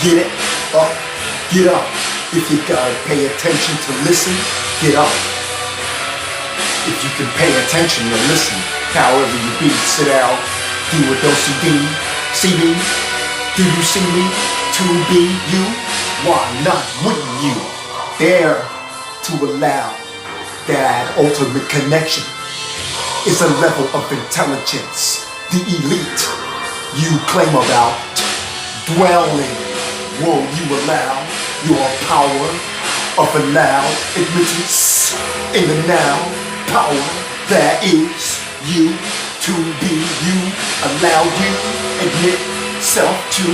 Get it up, get up. If you gotta pay attention to listen, get up. If you can pay attention to listen, however you be, sit out, do a do-si-dee, see me, do you see me, to be you, why not wouldn't you, dare to allow that ultimate connection is a level of intelligence, the elite you claim about, dwelling, will you allow your power of a loud admittance in the now, power that is you to be you, allow you, admit self to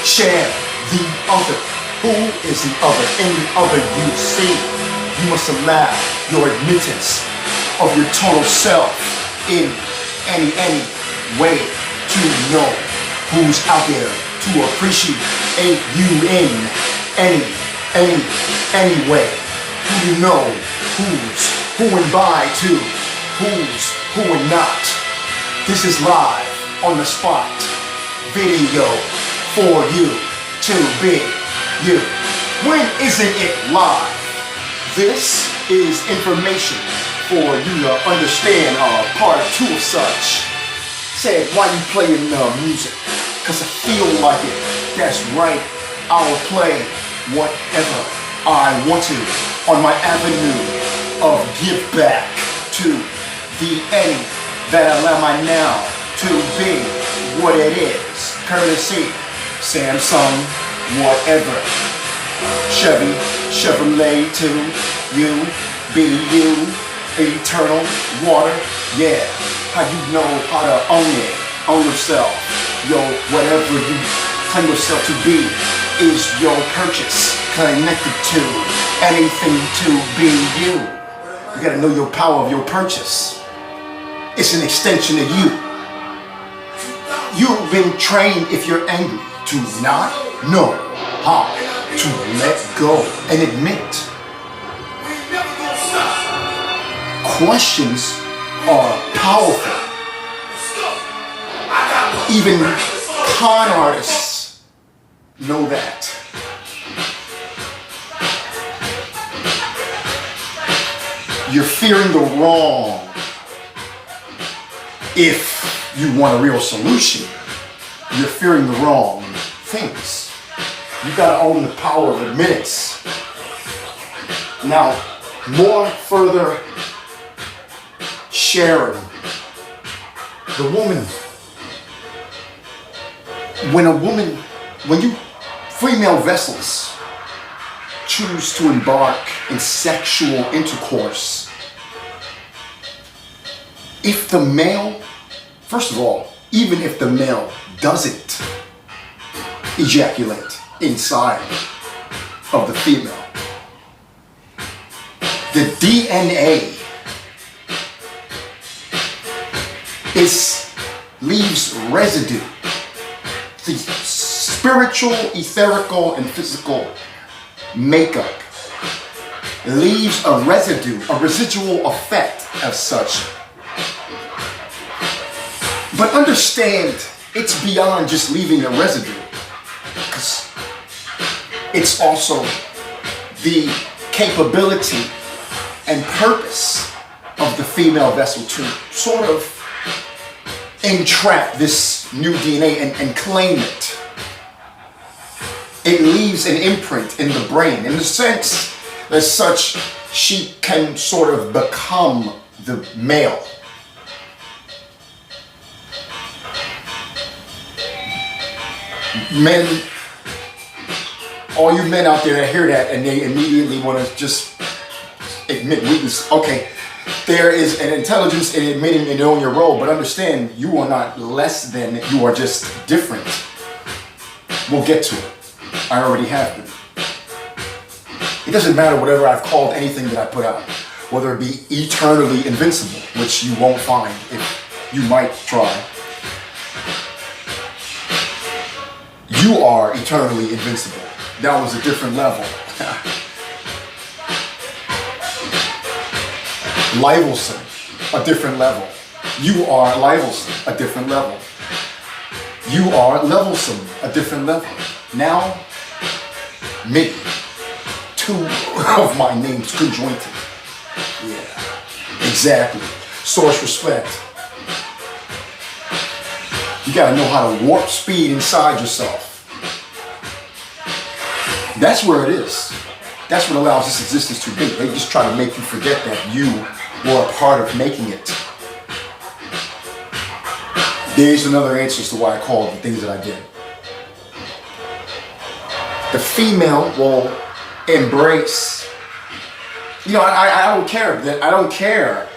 share the other. Who is the other? Any other you see. You must allow your admittance of your total self in any way to know who's out there to appreciate you in any way. Who you know, who's who and by to, who's who and not. This is live on the spot video for you to be you. When isn't it live? This is information for you to understand part two of such. Said, why you playing music? Cause I feel like it. That's right, I'll play whatever I want to on my avenue of give back to the any that allow my now to be what it is. Courtesy, Samsung, whatever. Chevy, Chevrolet to you, be you, eternal water, yeah. How you know how to own it, own yourself. Yo, whatever you claim yourself to be is your purchase, connected to anything to be you. You gotta know your power of your purchase. It's an extension of you. You've been trained, if you're angry, to not know how to let go and admit. Questions are powerful. Even con artists know that. You're fearing the wrong. If you want a real solution, you're fearing the wrong things. You gotta own the power of admittance. Now, more further sharing. The woman, when you female vessels choose to embark in sexual intercourse, if the male, first of all, even if the male doesn't ejaculate inside of the female, the DNA leaves residue. The spiritual, etherical, and physical makeup leaves a residue, a residual effect as such. But understand, it's beyond just leaving a residue, because it's also the capability and purpose of the female vessel to sort of entrap this new DNA and claim it. It leaves an imprint in the brain. In the sense as such, she can sort of become the male. Men, all you men out there that hear that and they immediately want to just admit weakness. Okay, there is an intelligence in admitting and knowing your role, but understand you are not less than, you are just different. We'll get to it. I already have been. It doesn't matter whatever I've called anything that I put out, whether it be eternally invincible, which you won't find if you might try. You are eternally invincible. That was a different level. Livelson, a different level. You are Livelson, a different level. You are Levelsome, a different level. Now, Me. Two of my names conjoined. Yeah, exactly. Source respect. You gotta know how to warp speed inside yourself. That's where it is. That's what allows this existence to be. They just try to make you forget that you were a part of making it. There's another answer as to why I called the things that I did. The female will embrace. I don't care. I don't care.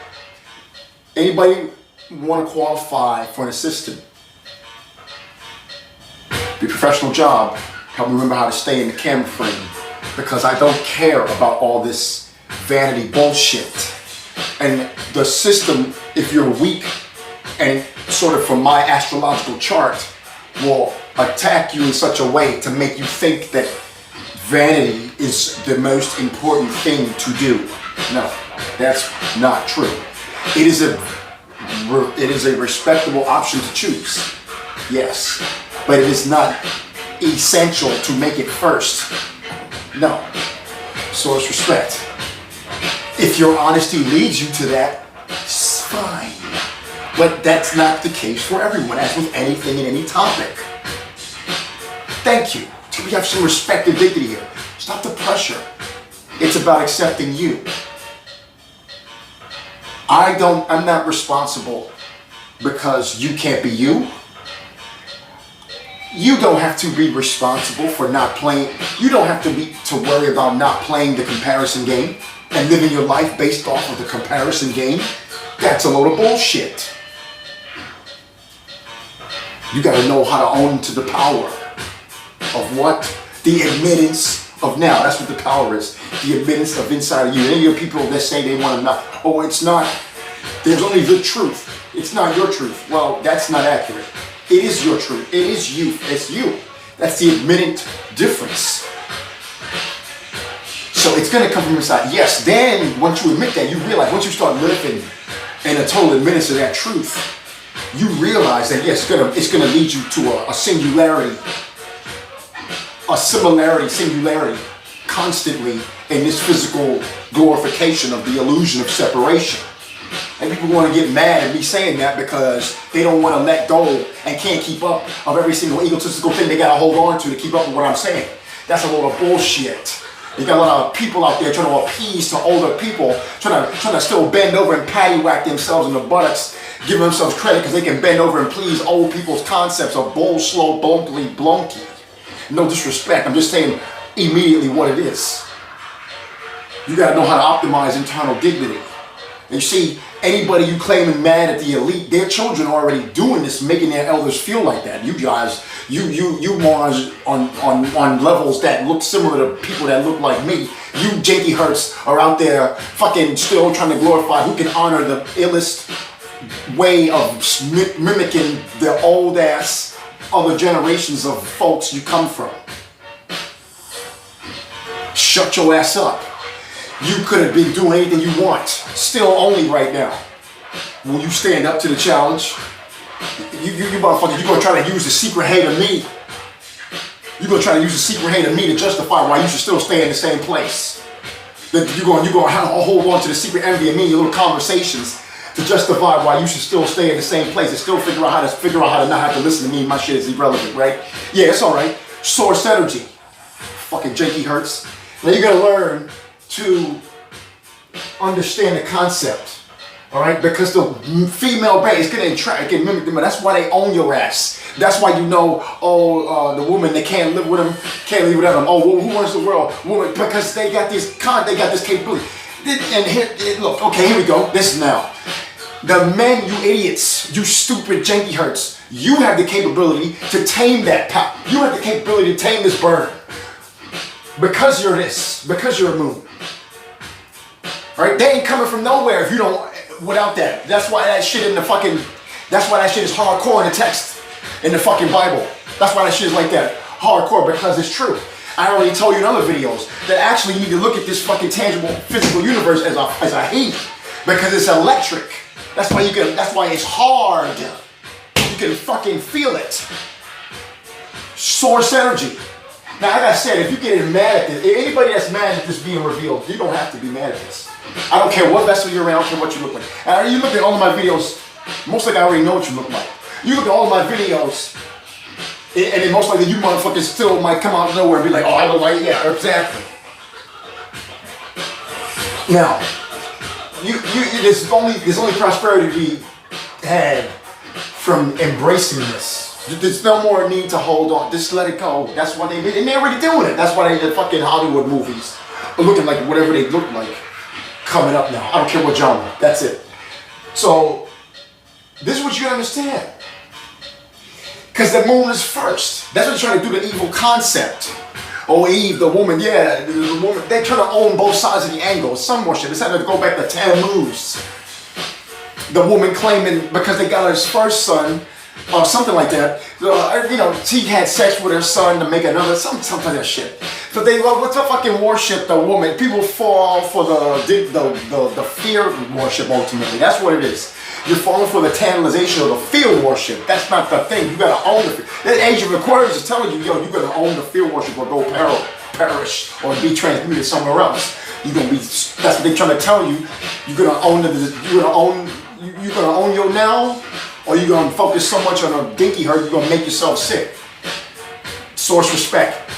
Anybody want to qualify for an assistant? Be a professional job. Help me remember how to stay in the camera frame. Because I don't care about all this vanity bullshit. And the system, if you're weak, and sort of from my astrological chart, will attack you in such a way to make you think that vanity is the most important thing to do. No, that's not true. It is a respectable option to choose. Yes, but it is not essential to make it first. No. Source respect. If your honesty leads you to that, it's fine. But that's not the case for everyone, as with anything and any topic. Thank you. We have some respect and dignity here. Stop the pressure. It's about accepting you. I'm not responsible because you can't be you. You don't have to be responsible for not playing. You don't have to worry about not playing the comparison game and living your life based off of the comparison game. That's a load of bullshit. You got to know how to own to the power of what? The admittance of now. That's what the power is. The admittance of inside of you. Any of your people that say they want to know, oh, it's not, there's only the truth. It's not your truth. Well, that's not accurate. It is your truth. It is you. It's you. That's the admitted difference. So it's going to come from inside. Yes, then once you admit that, you realize, once you start living in a total admittance of that truth, you realize that yes, it's gonna lead you to a singularity, singularity, constantly in this physical glorification of the illusion of separation. And people want to get mad at me saying that because they don't want to let go and can't keep up of every single egotistical thing they got to hold on to keep up with what I'm saying. That's a load of bullshit. You got a lot of people out there trying to appease to older people, trying to still bend over and paddywhack themselves in the buttocks, giving themselves credit because they can bend over and please old people's concepts of bull, slow, blunkly, blunky. No disrespect, I'm just saying immediately what it is. You got to know how to optimize internal dignity. And you see, anybody you claiming mad at the elite, their children are already doing this, making their elders feel like that. You guys, you morons on levels that look similar to people that look like me. You janky hurts are out there fucking still trying to glorify who can honor the illest way of mimicking the old ass other generations of folks you come from. Shut your ass up. You could have been doing anything you want. Still only right now. Will you stand up to the challenge? You motherfuckers, you're going to try to use the secret hate of me. You're going to try to use the secret hate of me to justify why you should still stay in the same place. That you're going to hold on to the secret envy of me in your little conversations to justify why you should still stay in the same place and still figure out how to not have to listen to me. My shit is irrelevant, right? Yeah, it's all right. Source energy. Fucking janky hurts. Now you're going to learn to understand the concept, all right? Because the female brain is going to mimic them. That's why they own your ass. That's why you know, the woman, they can't live with them, can't live without them. Oh, well, who runs the world? Woman, because they got this capability. And here, look, okay, here we go. This is now. The men, you idiots, you stupid janky hurts, you have the capability to tame that power. You have the capability to tame this bird. Because you're this, because you're a moon. Right? They ain't coming from nowhere if you don't, without that. That's why that shit is hardcore in the text, in the fucking Bible. That's why that shit is like that. Hardcore, because it's true. I already told you in other videos that actually you need to look at this fucking tangible physical universe as a heat. Because it's electric. That's why it's hard. You can fucking feel it. Source energy. Now, like I said, if you get mad at this, anybody that's mad at this being revealed, you don't have to be mad at this. I don't care what vessel you're in, I don't care what you look like. And you look at all of my videos, most likely I already know what you look like. You look at all of my videos, and then most likely you motherfuckers still might come out of nowhere and be like, oh, I look like, yeah, exactly. Now, there's only prosperity to be had from embracing this. There's no more need to hold on. Just let it go. That's why and they're already doing it. That's why the fucking Hollywood movies are looking like whatever they look like coming up now. I don't care what genre. That's it. So, this is what you gotta understand. Because the moon is first. That's what they're trying to do, the evil concept. Oh, Eve, the woman, yeah, the woman. They're trying to own both sides of the angle. Sun worship. It's having to go back to Tammuz. The woman claiming because they got her first son, or something like that. She had sex with her son to make another, something like that shit. So they what's the fucking worship the woman? People fall for the fear worship ultimately. That's what it is. You're falling for the tantalization of the fear worship. That's not the thing. You gotta own the fear. The Age of Aquarius is telling you, yo, you gotta own the fear worship or go perish or be transmuted somewhere else. You're gonna be. That's what they're trying to tell you. You're gonna own You're gonna own your now, or you're gonna focus so much on a dinky hurt you're gonna make yourself sick. Source respect,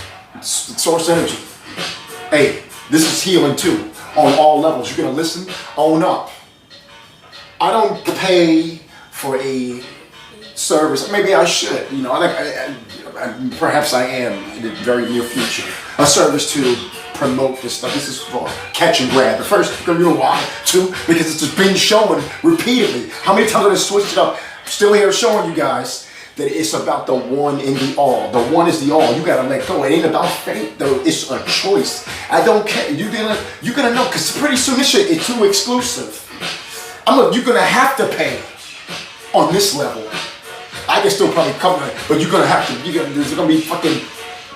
source energy. Hey, this is healing too on all levels. You're gonna listen, own up. I don't pay for a service. Maybe I should. Perhaps I am in the very near future. A service to promote this stuff. This is for catch and grab. The first, you know why? Two, because it's just been shown repeatedly. How many times have I switched it up? Still here showing you guys that it's about the one in the all. The one is the all. You gotta let go. It ain't about fate though. It's a choice. I don't care. You're gonna know, because pretty soon this shit is too exclusive. You're gonna have to pay on this level. I can still probably cover it, but you're gonna have to. There's gonna be fucking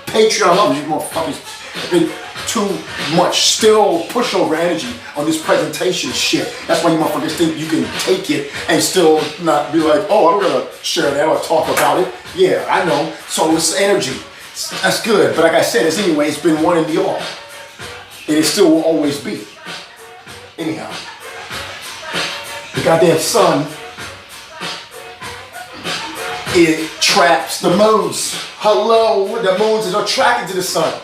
Patreon levels. You motherfuckers. Too much still pushover energy on this presentation shit. That's why you motherfuckers think you can take it and still not be like, oh, I'm gonna share that or talk about it. Yeah, I know. So it's energy. That's good. But like I said, it's been one in the all. And it still will always be. Anyhow. The goddamn sun, it traps the moons. Hello, the moons is attracted to the sun.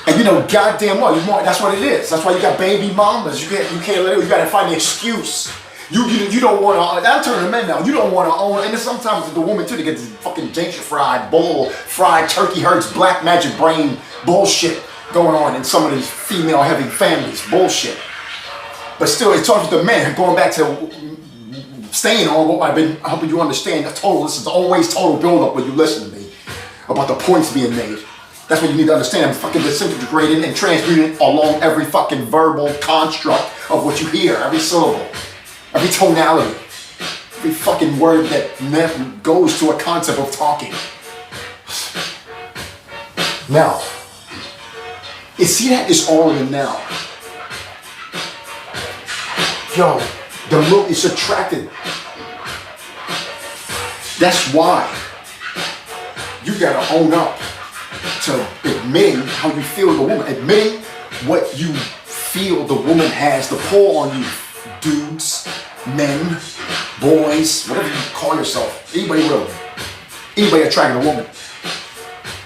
And goddamn well, that's what it is. That's why you got baby mamas. You can't let it. You gotta find the excuse. You don't want to. I'm turning the men now. You don't want to own. And then sometimes the woman too. They get this fucking gentrified bull, fried turkey hurts, black magic brain bullshit going on in some of these female heavy families. Bullshit. But still, it talks with the men. Going back to staying on what I've been helping you understand. This is always total build up when you listen to me about the points being made. That's what you need to understand. I'm fucking disintegrating and transmuting along every fucking verbal construct of what you hear. Every syllable. Every tonality. Every fucking word that goes to a concept of talking. Now. You see that? It's all in the now. Yo, the moon is attracted. That's why you gotta own up to admitting how you feel the woman, admitting what you feel the woman has the pull on you. Dudes, men, boys, whatever you call yourself, anybody attracting a woman.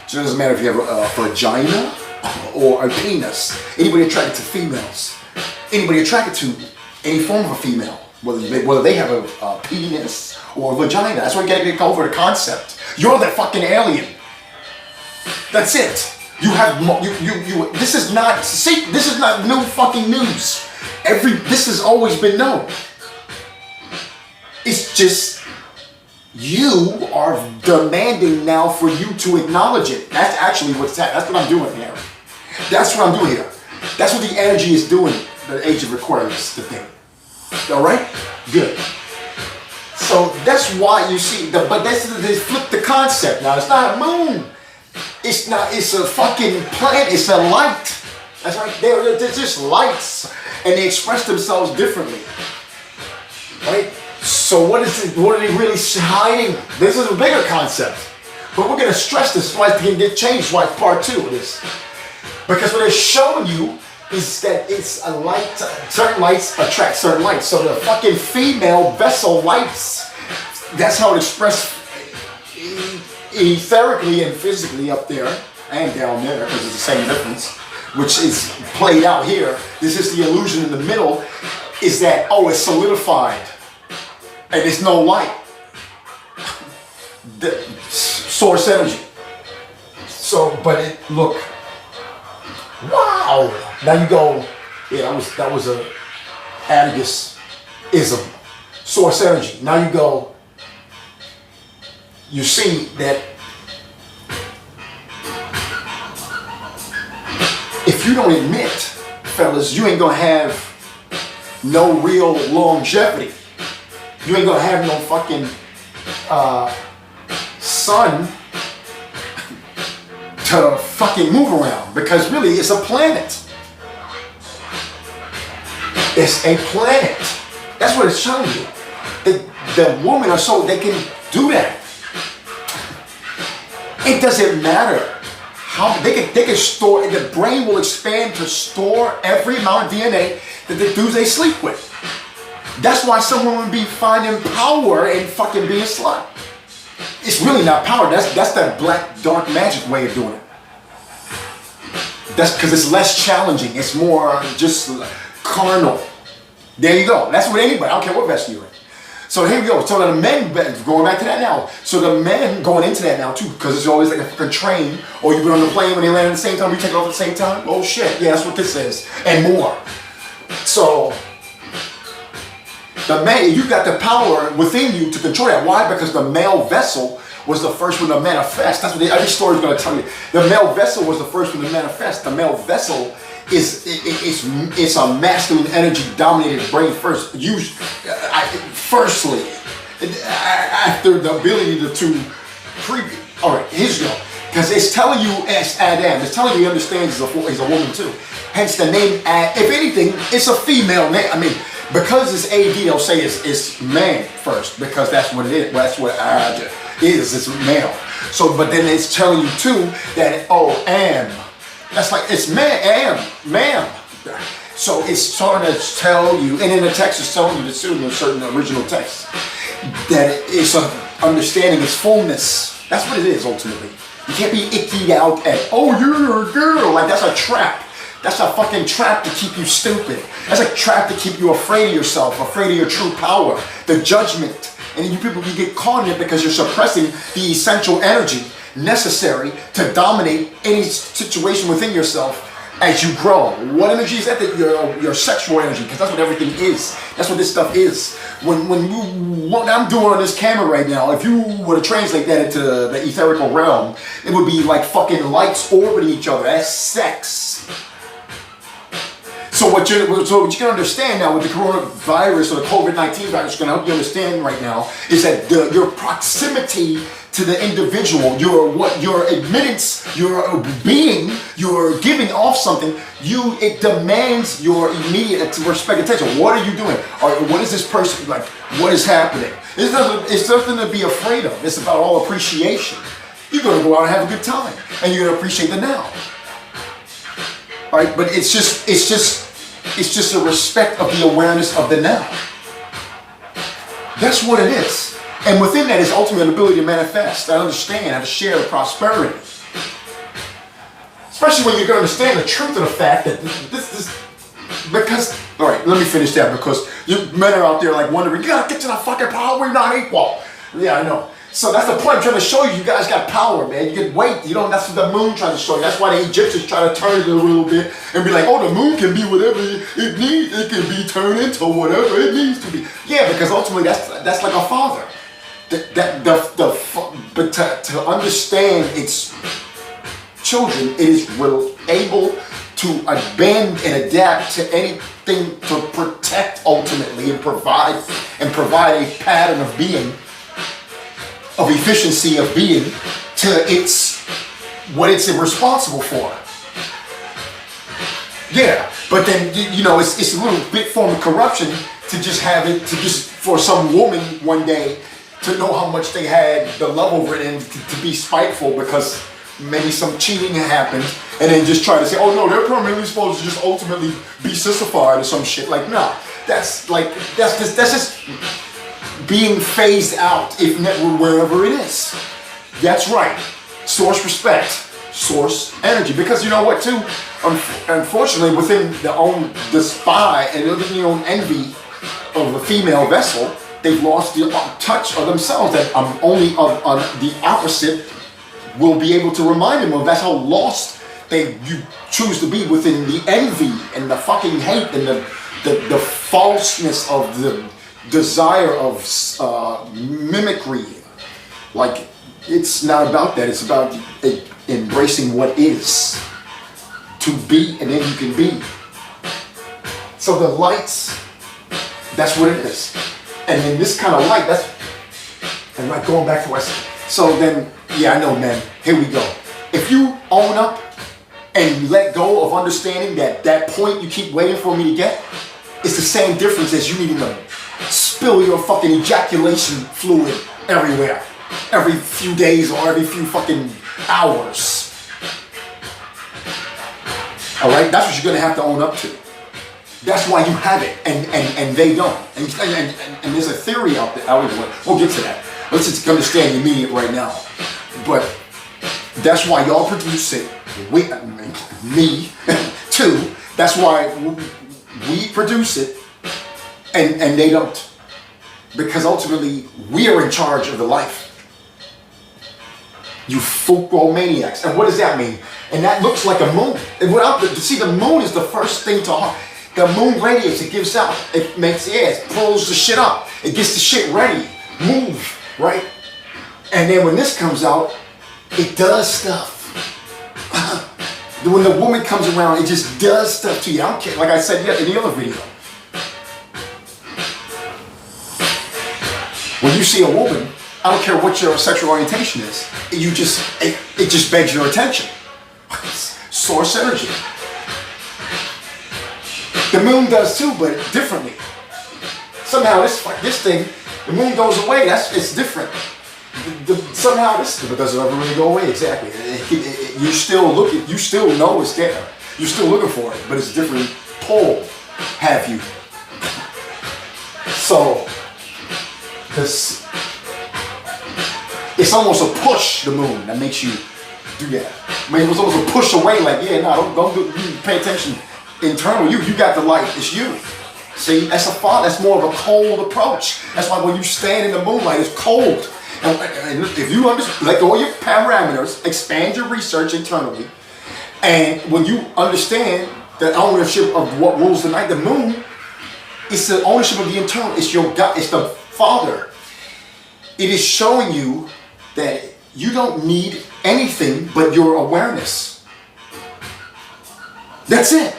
So it doesn't matter if you have a vagina or a penis. Anybody attracted to females. Anybody attracted to any form of a female, whether they have a penis or a vagina. That's why you gotta get over the concept. You're the fucking alien. That's it. You have this is not new fucking news. This has always been known. It's just you are demanding now for you to acknowledge it. That's actually that's what I'm doing here. That's what I'm doing here. That's what the energy is doing. The Age of Aquarius, the thing. All right? Good. So that's why you see but they flip the concept now. It's not a moon. It's a fucking planet. It's a light. That's right. They're just lights, and they express themselves differently. Right? So what are they really hiding? This is a bigger concept. But we're going to stress this, why it can get changed, why part 2 of this. Because what they're showing you is that it's a light, certain lights attract certain lights. So the fucking female vessel lights, that's how it expressed etherically and physically up there and down there, because it's the same difference, which is played out here. This is the illusion in the middle, is that, oh, it's solidified and there's no light. The source energy. So, but it, look, wow. Now you go, yeah, that was a Atticus-ism. Source energy. Now you go, you see that if you don't admit, fellas, you ain't gonna have no real longevity. You ain't gonna have no fucking sun to fucking move around, because really it's a planet. It's a planet. That's what it's showing you. The women are so they can do that. It doesn't matter how they can store. The brain will expand to store every amount of DNA that the dudes they sleep with. That's why some women be finding power in fucking being slut. It's really not power. That's that black dark magic way of doing it. That's because it's less challenging. It's more just carnal. There you go. That's what anybody. I don't care what vest you're in. So here we go. So the men, going back to that now. So the men going into that now too, because it's always like a fucking train, or you've been on the plane when they land at the same time, you take it off at the same time. Oh shit, yeah, that's what this is, and more. So the man, you got the power within you to control that. Why? Because the male vessel was the first one to manifest. That's what every story is going to tell you. The male vessel was the first one to manifest. The male vessel it's a masculine energy dominated brain first. Firstly, after the ability to all right, here's you go. Because it's telling you as Adam, it's telling you he understands he's a woman too. Hence the name, if anything, it's a female name. I mean, because it's AD, they'll say it's man first, because that's what it is. That's what is. It's male. So, but then it's telling you too that, oh, that's like, it's ma'am. So it's trying to tell you, and in the text it's telling you this too, in a certain original text, that it's an understanding, it's fullness. That's what it is ultimately. You can't be icky out at, oh, you're a girl. Like, that's a trap. That's a fucking trap to keep you stupid. That's a trap to keep you afraid of yourself, afraid of your true power, the judgment. And you people, you get caught in it because you're suppressing the essential energy necessary to dominate any situation within yourself as you grow. What energy is that? Your sexual energy, because that's what everything is. That's what this stuff is. What I'm doing on this camera right now, if you were to translate that into the etherical realm, it would be like fucking lights orbiting each other. That's sex. So what you can understand now with the coronavirus or the COVID-19 virus, going to help you understand right now, is that your proximity to the individual, your admittance, your being, your giving off something, it demands your immediate respect and attention. What are you doing? Or what is this person like? What is happening? It's nothing to be afraid of. It's about all appreciation. You're going to go out and have a good time, and you're going to appreciate the now. All right, but it's just a respect of the awareness of the now. That's what it is. And within that is ultimate ability to manifest, to understand, how to share the prosperity. Especially when you can understand the truth of the fact that because, all right, let me finish that, because you men are out there like wondering, you gotta get to that fucking power, we're not equal. Yeah, I know. So that's the point I'm trying to show you. You guys got power, man. You get weight. That's what the moon tries to show you. That's why the Egyptians try to turn it a little bit and be like, oh, the moon can be whatever it needs. It can be turned into whatever it needs to be. Yeah, because ultimately that's like a father. But to understand its children, it is able to bend and adapt to anything to protect ultimately and provide a pattern of being, of efficiency of being, to what it's responsible for. Yeah, but then it's a little bit form of corruption to just have it, for some woman one day to know how much they had the love over it and to be spiteful because maybe some cheating happened, and then just try to say, oh no, they're permanently supposed to just ultimately be sissified or some shit. Like, nah, that's just being phased out, if wherever it is. That's right. Source respect, source energy. Because you know what too? Unfortunately, within the spy and within their own envy of the female vessel, they've lost the touch of themselves that only on the opposite will be able to remind them of. That's how lost you choose to be within the envy and the fucking hate and the falseness of the desire of mimicry. Like, it's not about that. It's about embracing what is to be, and then you can be. So the lights, that's what it is. And in this kind of light, and like going back to us. So then, yeah, I know, man. Here we go. If you own up and let go of understanding that point you keep waiting for me to get, it's the same difference as you needing to spill your fucking ejaculation fluid everywhere, every few days or every few fucking hours. All right, that's what you're gonna have to own up to. That's why you have it, and they don't. And there's a theory out there. We'll get to that. Let's just understand the immediate right now. But that's why y'all produce it. Me too. That's why we produce it, and they don't. Because ultimately, we are in charge of the life. You maniacs. And what does that mean? And that looks like a moon. See, the moon is the first thing to. The moon radiates, it gives out, it makes the air, it pulls the shit up, it gets the shit ready, move, right? And then when this comes out, it does stuff. When the woman comes around, it just does stuff to you. I don't care, like I said in the other video. When you see a woman, I don't care what your sexual orientation is, it just begs your attention. Source energy. The moon does too, but differently. Somehow this thing, the moon goes away. It's different. Somehow this doesn't ever really go away. Exactly. You still know it's there. You're still looking for it, but it's a different pole. Have you? So this, it's almost a push. The moon that makes you do that. I mean, it was almost a push away. Like, yeah, no, don't do. You pay attention. Internal, you got the light, it's you. See, that's more of a cold approach. That's why when you stand in the moonlight, it's cold. And if you let go of your parameters, expand your research internally, and when you understand the ownership of what rules the night, the moon, it's the ownership of the internal, it's your God, it's the Father. It is showing you that you don't need anything but your awareness. That's it.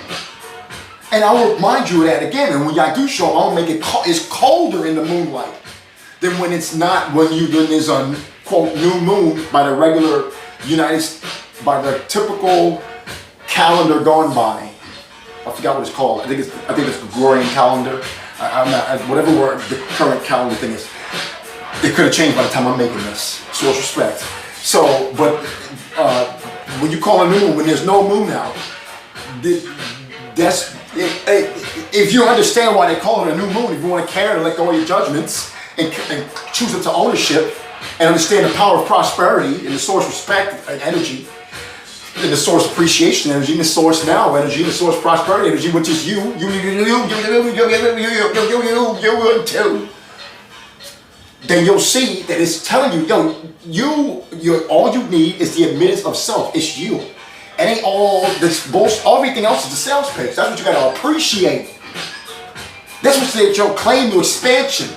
And I will remind you of that again. And when I do show, I'll make it it's colder in the moonlight than when it's not, when there's a quote new moon by the regular by the typical calendar gone by. I forgot what it's called. I think it's the Gregorian calendar. Whatever word the current calendar thing is. It could have changed by the time I'm making this. Source respect. So, but when you call a new moon, when there's no moon out, if you understand why they call it a new moon, if you want to care to let go of your judgments and choose it to ownership and understand the power of prosperity and the source respect and energy, and the source appreciation energy, and the source now energy, and the source prosperity energy, which is you too, then you'll see that it's telling you, all you need is the admittance of self. It's you. It ain't all this bullshit. Everything else is the sales pitch. That's what you gotta appreciate. That's what your claim to expansion.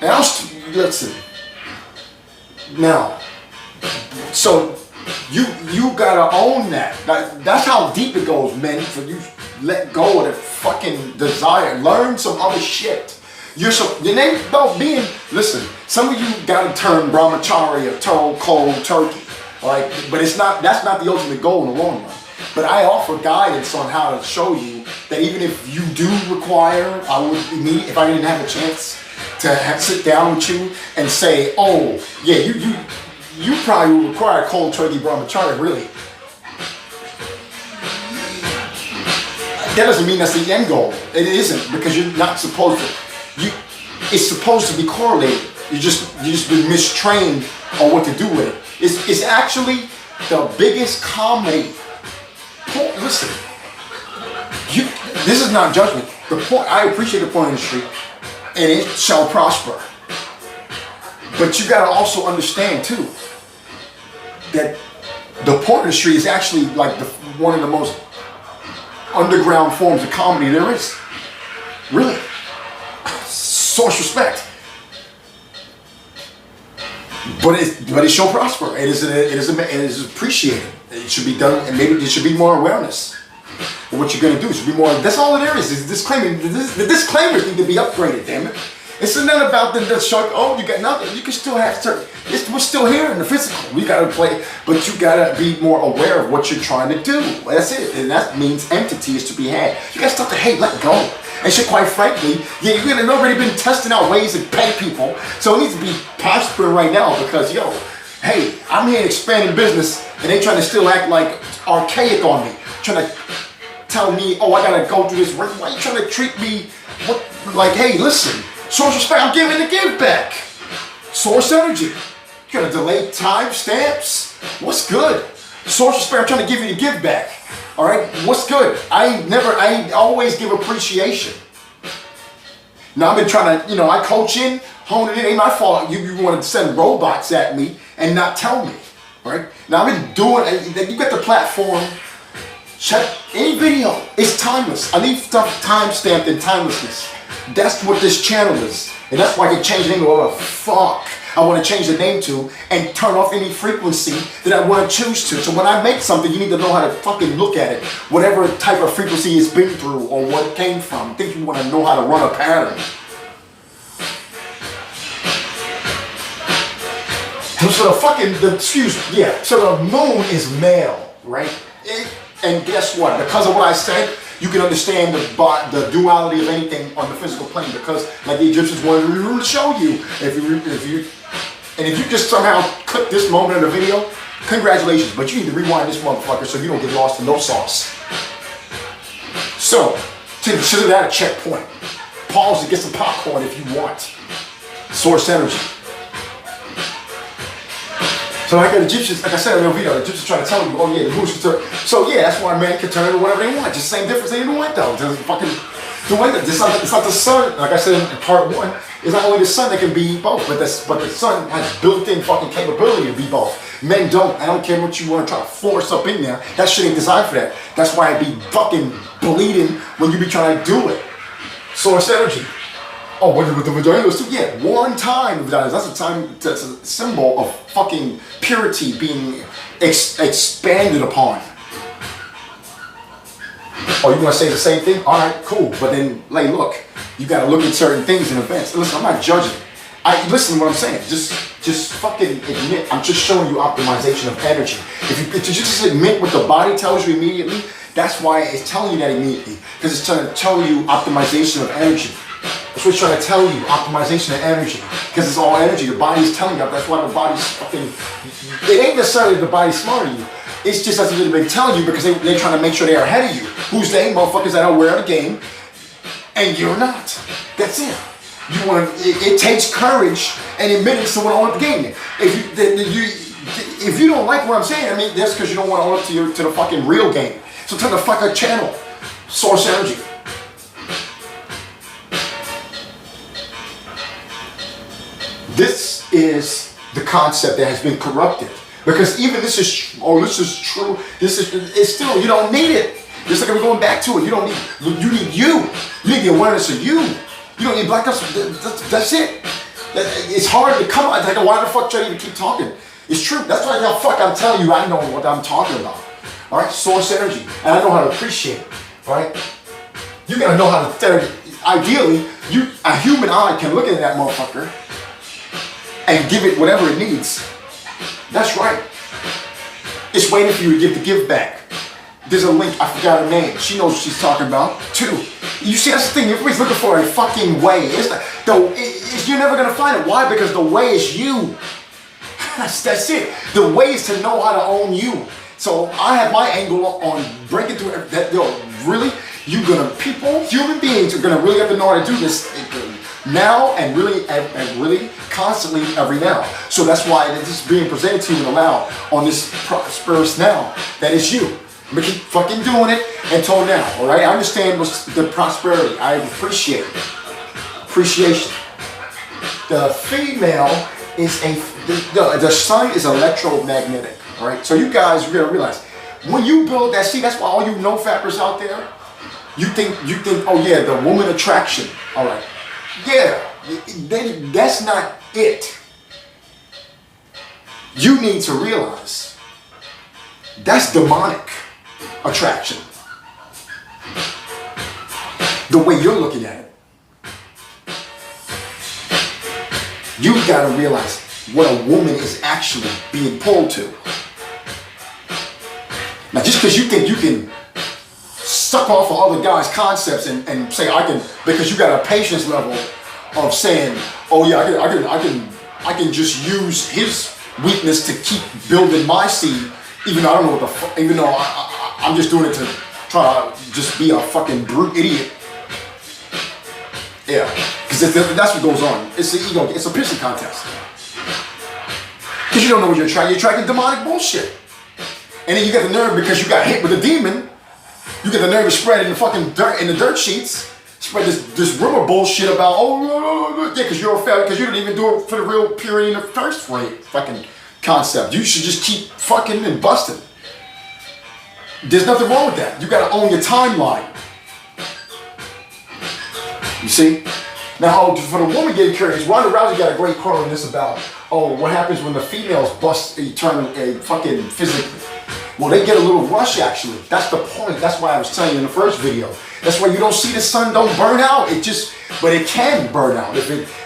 Now, listen. Now, so you gotta own that. That's how deep it goes, men. For you let go of the fucking desire. Learn some other shit. Listen, some of you gotta turn brahmacharya, cold turkey. Like, but that's not the ultimate goal in the long run. But I offer guidance on how to show you that even if you do require, if I didn't have a chance sit down with you and say, oh, yeah, you probably would require cold turkey brahmacharya, really. That doesn't mean that's the end goal. It isn't, because you're not supposed to. It's supposed to be correlated. You just been mistrained on what to do with it. It's actually the biggest comedy. Listen, this is not judgment. The point, I appreciate the porn industry, and it shall prosper. But you gotta also understand too that the porn industry is actually like one of the most underground forms of comedy there is. Really. Source respect. But it shall prosper. It is appreciated. It should be done, and maybe there should be more awareness of what you're gonna do. It should be more. That's all it is disclaimer. The disclaimers need to be upgraded, damn it. It's not about the shark. Oh, you got nothing. You can still have certain. We're still here in the physical. We gotta play, but you gotta be more aware of what you're trying to do. That's it, and that means entities to be had. You gotta stop to let go. And shit, quite frankly, yeah, you've already been testing out ways to pay people, so it needs to be prospering right now because, yo, hey, I'm here expanding business, and they trying to still act like archaic on me, trying to tell me, oh, I gotta go through this. Why are you trying to treat me like, hey, listen, source respect, I'm giving the give back. Source energy. You gotta delay time stamps. What's good? Source respect, I'm trying to give you the give back. All right, what's good? I always give appreciation. Now I've been trying to, I coach in, hone it in. Ain't my fault. You want to send robots at me and not tell me, right? Now I've been doing. You got the platform. Check any video. It's timeless. I leave stuff time stamped in timelessness. That's what this channel is, and that's why I can change the name of whatever the fuck I want to change the name to and turn off any frequency that I want to choose to. So when I make something, you need to know how to fucking look at it. Whatever type of frequency it's been through or what it came from. I think you want to know how to run a pattern. So the moon is male, right? And guess what? Because of what I said, you can understand the duality of anything on the physical plane, because like the Egyptians wanted to show you, if you just somehow click this moment in the video, congratulations, but you need to rewind this motherfucker so you don't get lost in no sauce. So, consider that a checkpoint. Pause to get some popcorn if you want. Source energy. So like the Egyptians, like I said in the video, the Egyptians trying to tell you, oh yeah, the moon's can turn. So yeah, that's why man can turn into whatever they want. Just the same difference they didn't want though. It's not the sun. Like I said in part one, it's not only the sun that can be both, but the sun has built-in fucking capability to be both. Men don't. I don't care what you want to try to force up in there. That shit ain't designed for that. That's why I be fucking bleeding when you be trying to do it. Source energy. Oh, what with the vaginas too? Yeah, one time vaginas. That's a symbol of fucking purity being expanded upon. Oh, you want to say the same thing? All right, cool. But then, like, look, you got to look at certain things in events. Listen, I'm not judging. Listen to what I'm saying. Just fucking admit. I'm just showing you optimization of energy. If you just admit what the body tells you immediately, that's why it's telling you that immediately. Because it's trying to tell you optimization of energy. That's what it's trying to tell you, optimization of energy. Because it's all energy. The body's telling you. That's why the body's fucking... It ain't necessarily the body's smarter than you. It's just as if they've been telling you because they're trying to make sure they're ahead of you. Who's they? Motherfuckers that are aware of the game. And you're not. That's it. It takes courage and admitting someone on the game. If you don't like what I'm saying, I mean, that's because you don't want to own up to the fucking real game. So turn the fuck up channel. Source energy. This is the concept that has been corrupted. Because even this is true, it's still, you don't need it. Just like we're going back to it, you need you. You need the awareness of you. You don't need black ups, that's it. It's hard to come out, like, why the fuck should I even keep talking? It's true, that's why the fuck I'm telling you I know what I'm talking about. All right, source energy, and I know how to appreciate it, all right? You gotta know how to, ideally, a human eye can look at that motherfucker and give it whatever it needs. That's right. It's waiting for you to give the give back. There's a link, I forgot her name. She knows what she's talking about, too. You see, that's the thing, everybody's looking for a fucking way. It's like, you're never gonna find it. Why? Because the way is you. That's it. The way is to know how to own you. So I have my angle on breaking through that. Really, human beings are gonna really have to know how to do this now and really constantly every now. So that's why this is being presented to you and allowed on this prosperous now. That is you. But keep fucking doing it until now, all right? I understand what's the prosperity. I appreciate it. Appreciation. The female is the sun is electromagnetic, all right? So you guys, you're gonna realize when you build that. See, that's why all you no-fappers out there, you think, oh yeah, the woman attraction, all right? Yeah, that's not it. You need to realize that's demonic attraction. The way you're looking at it. You gotta realize what a woman is actually being pulled to. Now just because you think you can suck off of other guys' concepts and say I can, because you got a patience level of saying, oh yeah, I can just use his weakness to keep building my seed, even though I don't know what the fuck, even though I'm just doing it to try to just be a fucking brute idiot. Yeah, because that's what goes on. It's the ego. It's a pissing contest. Because you don't know what you're attracting. You're attracting demonic bullshit. And then you get the nerve because you got hit with a demon. You get the nerve to spread in the fucking dirt, in the dirt sheets. Spread this rumor bullshit about, yeah, because you're a failure, because you didn't even do it for the real purity and the first rate fucking concept. You should just keep fucking and busting. There's nothing wrong with that. You gotta own your timeline. You see? Now, for the woman getting curious, Ronda Rousey got a great quote on this about, what happens when the females bust a fucking physically. Well, they get a little rush actually. That's the point. That's why I was telling you in the first video. That's why you don't see the sun don't burn out. But it can burn out.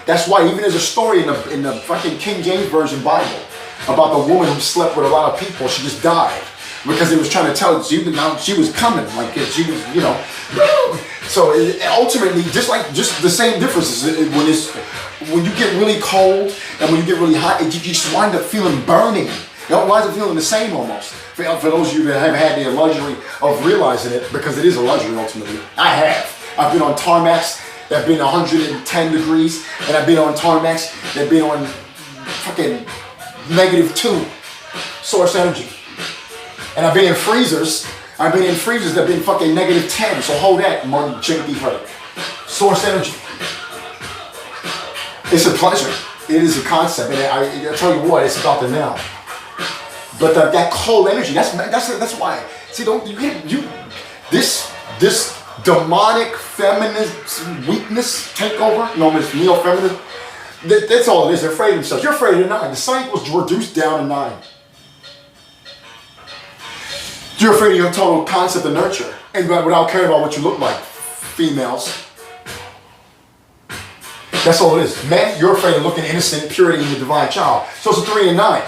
That's why even there's a story in the fucking King James Version Bible about the woman who slept with a lot of people. She just died because it was trying to tell you now she was coming, like she was, So ultimately, just the same differences when you get really cold and when you get really hot, you just wind up feeling burning. It winds up feeling the same almost. For those of you that have had the luxury of realizing it, because it is a luxury ultimately. I have. I've been on tarmacs that have been 110 degrees, and I've been on tarmacs that have been on fucking -2 source energy. And I've been in freezers. I've been in freezers that have been fucking -10. So hold that, Martin J.B. Hurt. Source energy. It's a pleasure. It is a concept, and I tell you what, it's about the now. But that cold energy, that's why. See, this demonic feminist weakness takeover, known as neo-feminism. That's all it is. They're afraid of themselves. You're afraid of 9. The sun was reduced down to 9. You're afraid of your total concept of nurture, and without caring about what you look like, females. That's all it is. Men, you're afraid of looking innocent, purity in the divine child. So it's a 3 and 9.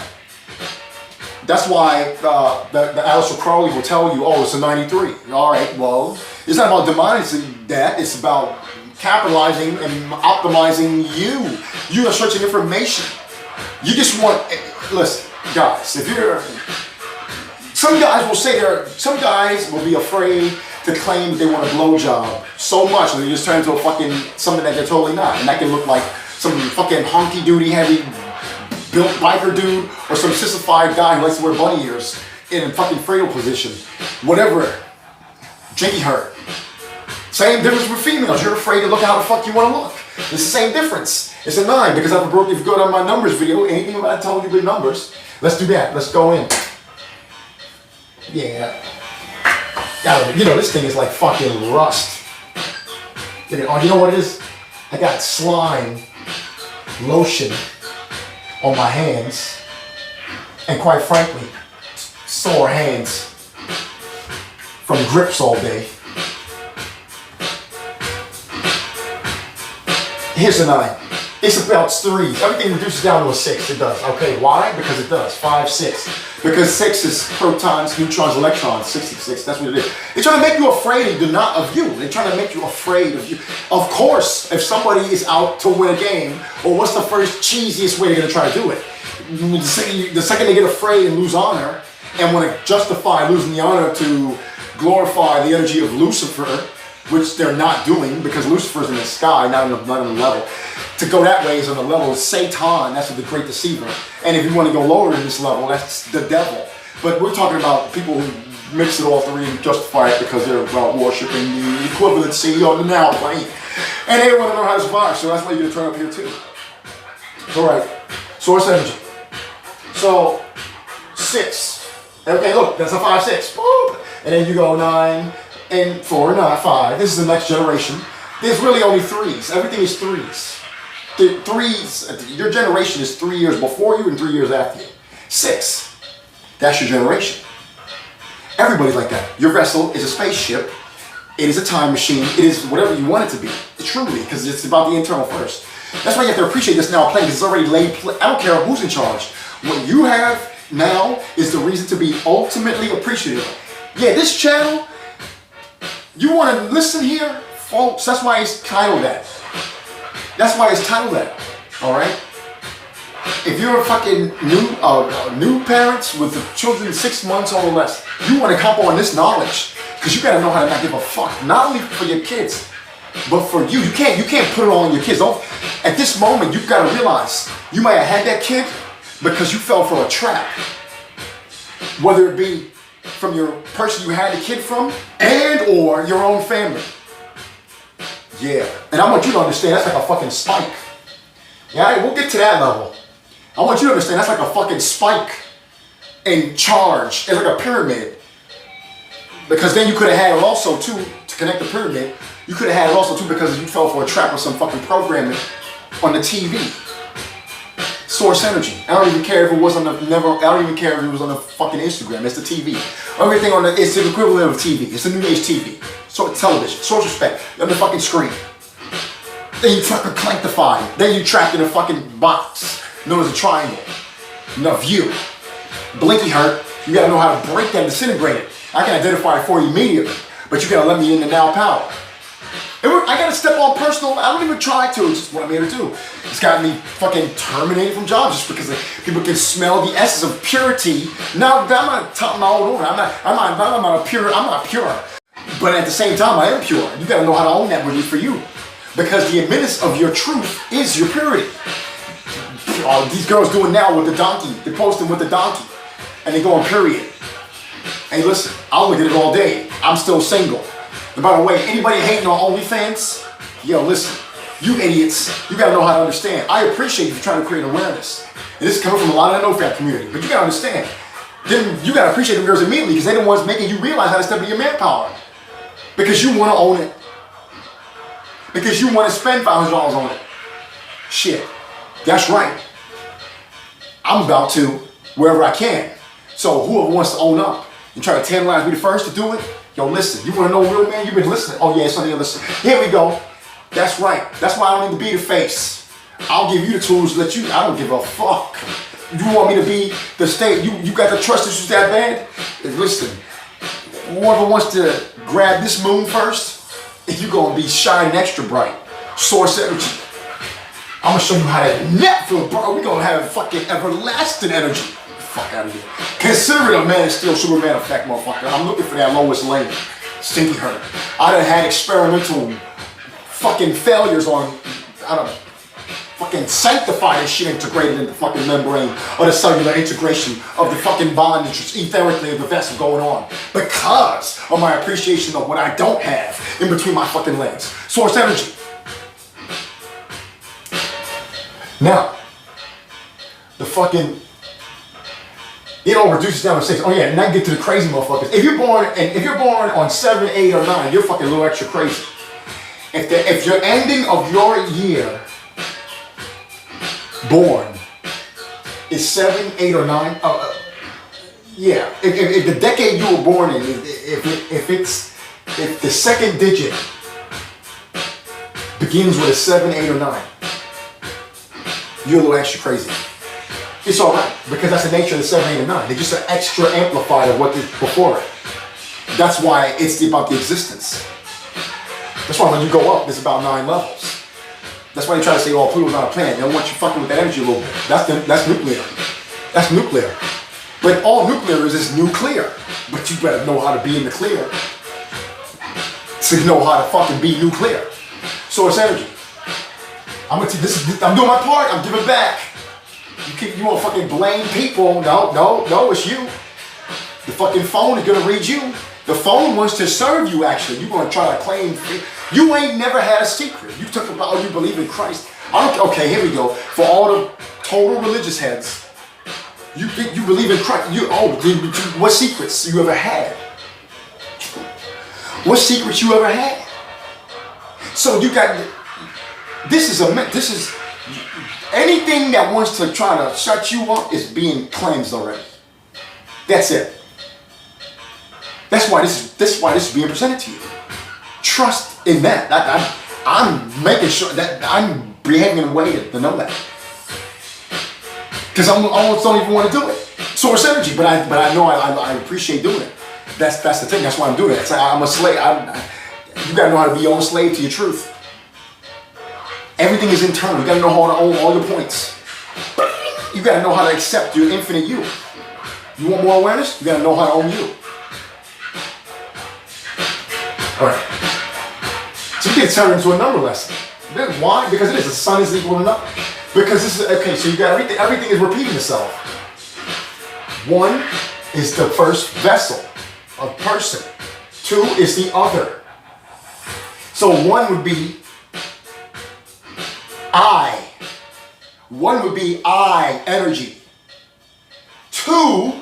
That's why the Aleister Crowley will tell you, oh, it's a 93. All right, well, it's not about demonizing that. It's about capitalizing and optimizing you. You are searching information. You just want, listen, guys, some guys will be afraid to claim they want a blowjob so much that they just turn into something that they're totally not. And that can look like some fucking honky-doody heavy built biker dude or some sissified guy who likes to wear bunny ears in a fucking fetal position. Whatever. Jinky hurt. Same difference with females. You're afraid to look how the fuck you want to look. It's the same difference. It's a 9 because if you go down my numbers video, anything about I told you with numbers, let's do that. Let's go in. Yeah. This thing is like fucking rust. You know what it is? I got slime, lotion on my hands, and quite frankly, sore hands from grips all day. Here's a 9. It's about 3s. Everything reduces down to a 6. It does. Okay, why? Because it does. 5, 6. Because 6 is protons, neutrons, electrons. 66. That's what it is. They're trying to make you afraid of you. They're trying to make you afraid of you. Of course, if somebody is out to win a game, or what's the first cheesiest way they're going to try to do it? The second they get afraid and lose honor, and want to justify losing the honor to glorify the energy of Lucifer, which they're not doing because Lucifer's in the sky, not on the level. To go that way is on the level of Satan, that's the great deceiver. And if you want to go lower in this level, that's the devil. But we're talking about people who mix it all three and justify it because they're about worshiping the equivalency on the now plane. And they want to know how to survive, so that's why you're going to turn up here too. All right, source energy. So, 6. Okay, look, that's a 5, 6. Boop. And then you go 9 and 4, not 5. This is the next generation. There's really only 3s. Everything is 3s. The 3s, your generation is 3 years before you and 3 years after you. 6, that's your generation. Everybody's like that. Your vessel is a spaceship. It is a time machine. It is whatever you want it to be. Truly, because it's about the internal first. That's why you have to appreciate this now playing, because it's already laid. I don't care who's in charge. What you have now is the reason to be ultimately appreciative. Yeah, this channel, you want to listen here, folks, that's why it's titled that. That's why it's titled that, all right? If you're a fucking new parents with the children 6 months or less, you want to come on this knowledge, because you got to know how to not give a fuck, not only for your kids, but for you. You can't put it all on your kids. At this moment, you've got to realize you might have had that kid because you fell for a trap, whether it be from your person you had the kid from and or your own family. Yeah, and I want you to understand that's like a fucking spike. Yeah, we'll get to that level. I want you to understand that's like a fucking spike in charge. It's like a pyramid. Because then you could have had it also too, to connect the pyramid, you could have had it also too because you fell for a trap with some fucking programming on the TV. Source energy. I don't even care if it was on the I don't even care if it was on the fucking Instagram. It's the TV. Everything on it's the equivalent of TV. It's the new age TV. So television. Source respect. On the fucking screen. Then you fucking clankify. Then you trapped in a fucking box known as a triangle. No view. Blinky hurt. You gotta know how to break that and disintegrate it. I can identify it for you immediately, but you gotta let me in the now power. I gotta step on personal, I don't even try to, it's just what I'm here to do. It's got me fucking terminated from jobs just because people can smell the essence of purity. Now, I'm not telling my own owner, I'm not pure. But at the same time, I am pure. You gotta know how to own that for you. Because the admittance of your truth is your purity. These girls doing now with the donkey, they're posting with the donkey. And they go on period. Hey listen, I'll look at it all day. I'm still single. And by the way, anybody hating on OnlyFans, yo, listen, you idiots, you gotta know how to understand. I appreciate you trying to create awareness. And this is coming from a lot of the NoFap community, but you gotta understand. Then you gotta appreciate them girls immediately because they're the ones making you realize how to step in your manpower. Because you wanna own it. Because you wanna spend $500 on it. Shit, that's right. I'm about to, wherever I can. So whoever wants to own up and try to tantalize me the first to do it, yo, listen, you want to know real man? You've been listening. Oh yeah, it's on the other side. Here we go. That's right. That's why I don't need to be the face. I'll give you the tools to let you, I don't give a fuck. You want me to be the state, you got the trust issues that bad? Listen, whoever wants to grab this moon first, you're going to be shining extra bright. Source energy. I'm going to show you how that net feel, bro. We're going to have fucking everlasting energy. Fuck out of here. Consider it a man still Superman effect, motherfucker. I'm looking for that lowest lane. Stinky hurt. I done had experimental fucking failures on, I don't know, fucking sanctify this shit integrated in the fucking membrane or the cellular integration of the fucking bondage etherically of the vessel going on because of my appreciation of what I don't have in between my fucking legs. Source energy. Now, the fucking, it all reduces down to 6. Oh yeah, and I get to the crazy motherfuckers. If you're born on 7, 8, or 9, you're fucking a little extra crazy. If your ending of your year born is 7, 8, or 9, yeah. If the decade you were born in, if the second digit begins with a 7, 8, or 9, you're a little extra crazy. It's all right, because that's the nature of the 7, 8, and 9. They're just an extra amplified of what is before it. That's why it's about the existence. That's why when you go up, it's about 9 levels. That's why they try to say, oh, Pluto's not a planet. They don't want you fucking with that energy a little bit. That's nuclear. That's nuclear. But all nuclear is nuclear. But you better know how to be in the clear. So you know how to fucking be nuclear. Source energy. I'm doing my part. I'm giving back. You won't fucking blame people. No, it's you. The fucking phone is gonna read you. The phone wants to serve you, actually. You're gonna try to claim. You ain't never had a secret. You talk about, oh, you believe in Christ. Okay, here we go. For all the total religious heads, you believe in Christ. What secrets you ever had? What secrets you ever had? So you got, this is anything that wants to try to shut you up is being cleansed already. That's it. That's why this is being presented to you. Trust in that. I'm making sure that I'm behaving in a way to know that. Because I almost don't even want to do it. Source energy, but I know I appreciate doing it. That's the thing. That's why I'm doing it. It's like I'm a slave. You gotta know how to be your own slave to your truth. Everything is internal. You gotta know how to own all your points. You gotta know how to accept your infinite you. You want more awareness? You gotta know how to own you. Alright. So you get turned into a number lesson. Why? Because it is. The sun is equal to nothing. Because this is, okay, so you got everything is repeating itself. 1 is the first vessel, a person. 2 is the other. So 1 would be I. 1 would be I, energy. 2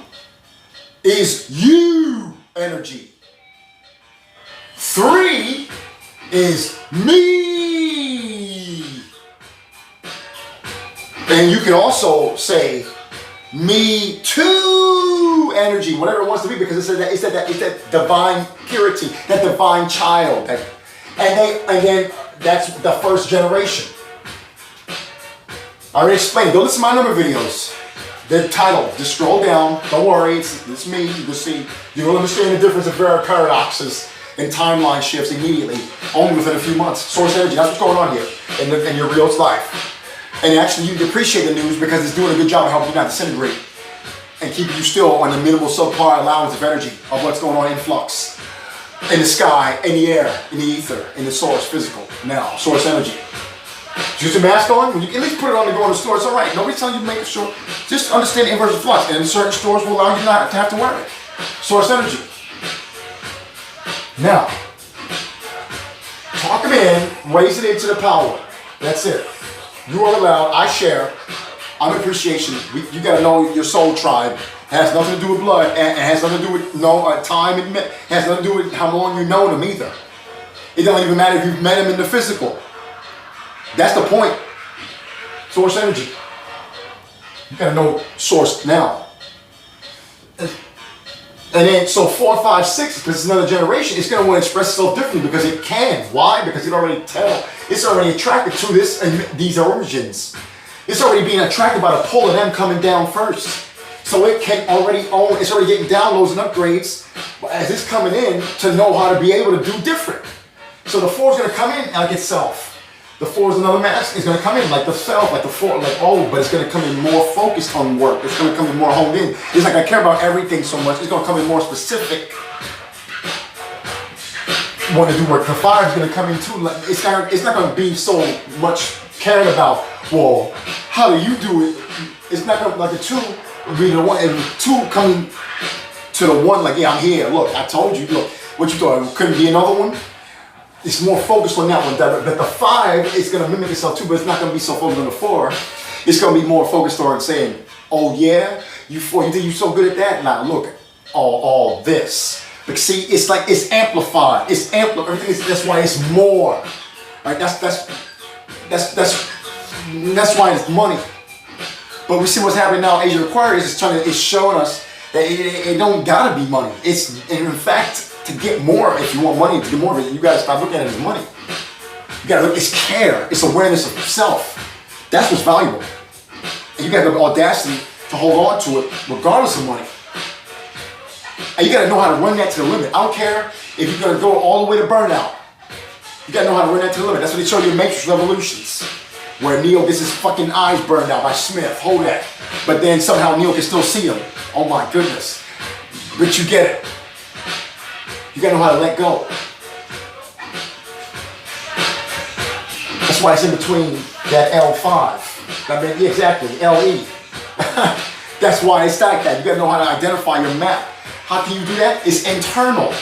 is you, energy. 3 is me. And you can also say me too, energy, whatever it wants to be, because it's that divine purity, that divine child. And then that's the first generation. I already explained. Go listen to my number videos. The title, just scroll down. Don't worry, it's me. You'll see. You'll understand the difference of paradoxes and timeline shifts immediately, only within a few months. Source energy, that's what's going on here in your real life. And actually, you appreciate the news because it's doing a good job of helping you not disintegrate and keeping you still on the minimal subpar allowance of energy of what's going on in flux, in the sky, in the air, in the ether, in the source, physical, now, source energy. Use your mask on, when you at least put it on to go in the store, it's all right. Nobody's telling you to make sure. Just understand the inverse of flux, and certain stores will allow you not to have to wear it. Source energy. Now, talk them in, raise it into the power. That's it. You are allowed, I share, I'm appreciation. You got to know your soul tribe. It has nothing to do with blood, and it has nothing to do with time, it has nothing to do with how long you know them either. It doesn't even matter if you've met them in the physical. That's the point. Source energy. You got to know source now. And then, so 4, 5, 6, because it's another generation, it's going to want to express itself differently because it can. Why? Because it already it's already attracted to this and these origins. It's already being attracted by the pull of them coming down first. So it can already own, it's already getting downloads and upgrades as it's coming in to know how to be able to do different. So the 4 is going to come in like itself. The 4 is another mask. It's going to come in like the self, like the 4, like but it's going to come in more focused on work. It's going to come in more honed in. It's like I care about everything so much. It's going to come in more specific. Want to do work. The 5 is going to come in too. Like, it's not going to be so much cared about. Well, how do you do it? It's not going to, like the 2 would be the 1, and the 2 coming to the 1. Like, yeah, I'm here. Look, I told you. Look, what you thought? It couldn't be another one. It's more focused on that one. But the 5 is going to mimic itself too, but it's not going to be so focused on the 4. It's going to be more focused on saying, oh yeah, you 4, you think you're so good at that? Now look, all this. But see, it's like, it's amplified. It's amplified. Everything is, that's why it's more. Right? That's why it's money. But we see what's happening now. Age of Aquarius is showing us that it don't gotta be money. It's, in fact, to get more, if you want money, to get more of it, you gotta stop looking at it as money. You gotta look, it's care, it's awareness of self. That's what's valuable. And you got the audacity to hold on to it regardless of money. And you gotta know how to run that to the limit. I don't care if you're gonna go all the way to burnout. You gotta know how to run that to the limit. That's what they show you in Matrix Revolutions, where Neo gets his fucking eyes burned out by Smith. Hold that. But then somehow Neo can still see him. Oh my goodness. But you get it. You gotta know how to let go. That's why it's in between that L5. I mean, yeah, exactly, LE. That's why it's like that. You gotta know how to identify your map. How can you do that? It's internal.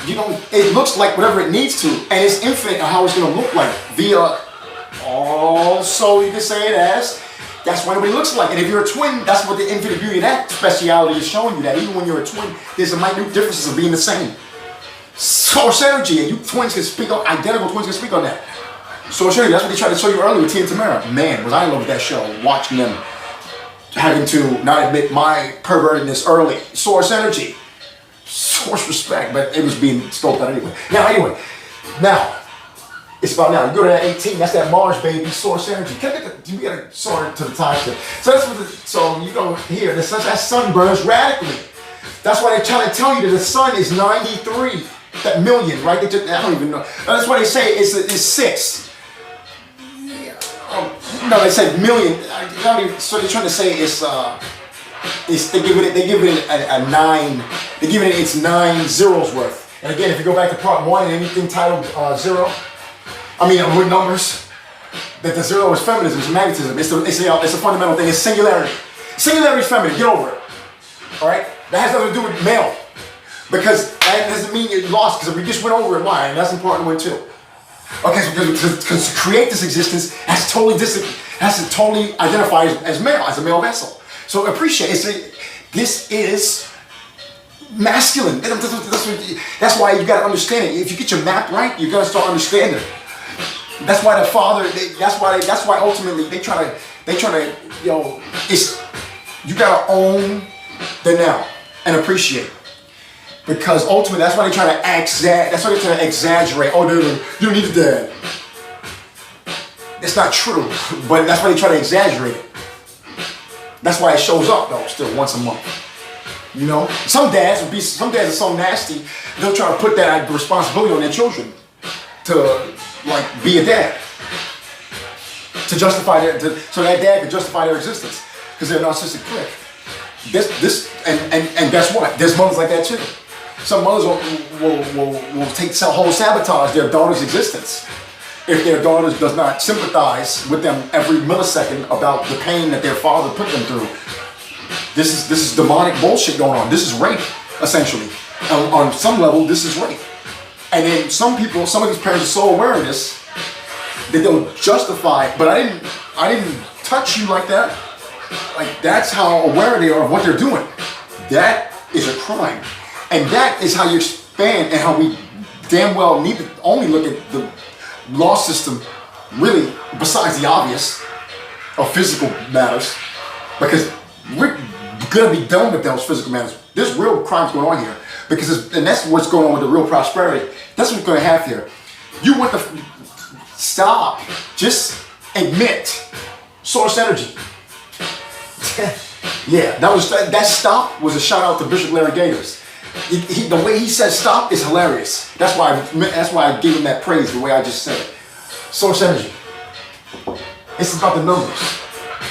You know, it looks like whatever it needs to, and it's infinite on how it's gonna look like via. Also, you can say it as. That's what it looks like. And if you're a twin, that's what the infinite beauty of that speciality is showing you. That even when you're a twin, there's some minute differences of being the same. Source energy, and you twins can speak on, identical twins can speak on that. Source energy, that's what they tried to show you earlier with Tia and Tamara. Man, was I in love with that show, watching them having to not admit my pervertedness early. Source energy. Source respect, but it was being stoked out anyway. Now, it's about now. You go to that 18, that's that Mars baby, source energy. You gotta sort it to the time step. So that's what so you go here, that sun burns radically. That's why they're trying to tell you that the sun is 93, that million, right? I don't even know. That's why they say it's 6. No, they said million. So they're trying to say they give it a 9. They give it its 9 zeros worth. And again, if you go back to part 1 and anything titled 0, with numbers, that the 0 is feminism, it's magnetism. It's a fundamental thing. It's singularity. Singularity is feminine. Get over it. All right. That has nothing to do with male, because that doesn't mean you're lost. Because we just went over it. Why? And that's an important one too. Okay, so to create this existence has to totally identify as male, as a male vessel. So appreciate it. This is masculine. That's why you got to understand it. If you get your map right, you got to start understanding it. That's why the father. That's why ultimately they try to you got to own the now and appreciate. Because ultimately, that's why they try to exaggerate. Oh, dude, you don't need a dad. It's not true, but that's why they try to exaggerate it. That's why it shows up though, still once a month. You know, some dads are so nasty, they'll try to put that responsibility on their children to be a dad, to justify so that dad can justify their existence because they're a narcissistic prick. And guess what? There's mothers like that too. Some mothers will whole sabotage their daughter's existence if their daughter does not sympathize with them every millisecond about the pain that their father put them through. This is demonic bullshit going on. This is rape, essentially. On some level, this is rape. And then some of these parents are so aware of this that they'll justify it. But I didn't touch you like that. Like, that's how aware they are of what they're doing. That is a crime. And that is how you expand, and how we damn well need to only look at the law system, really, besides the obvious of physical matters, because we're gonna be done with those physical matters. There's real crimes going on here, and that's what's going on with the real prosperity. That's what's going to happen here. You want to stop. Just admit source energy. Yeah, that stop was a shout out to Bishop Larry Gators. The way he said stop is hilarious. That's why I gave him that praise the way I just said it. Source energy. It's about the numbers.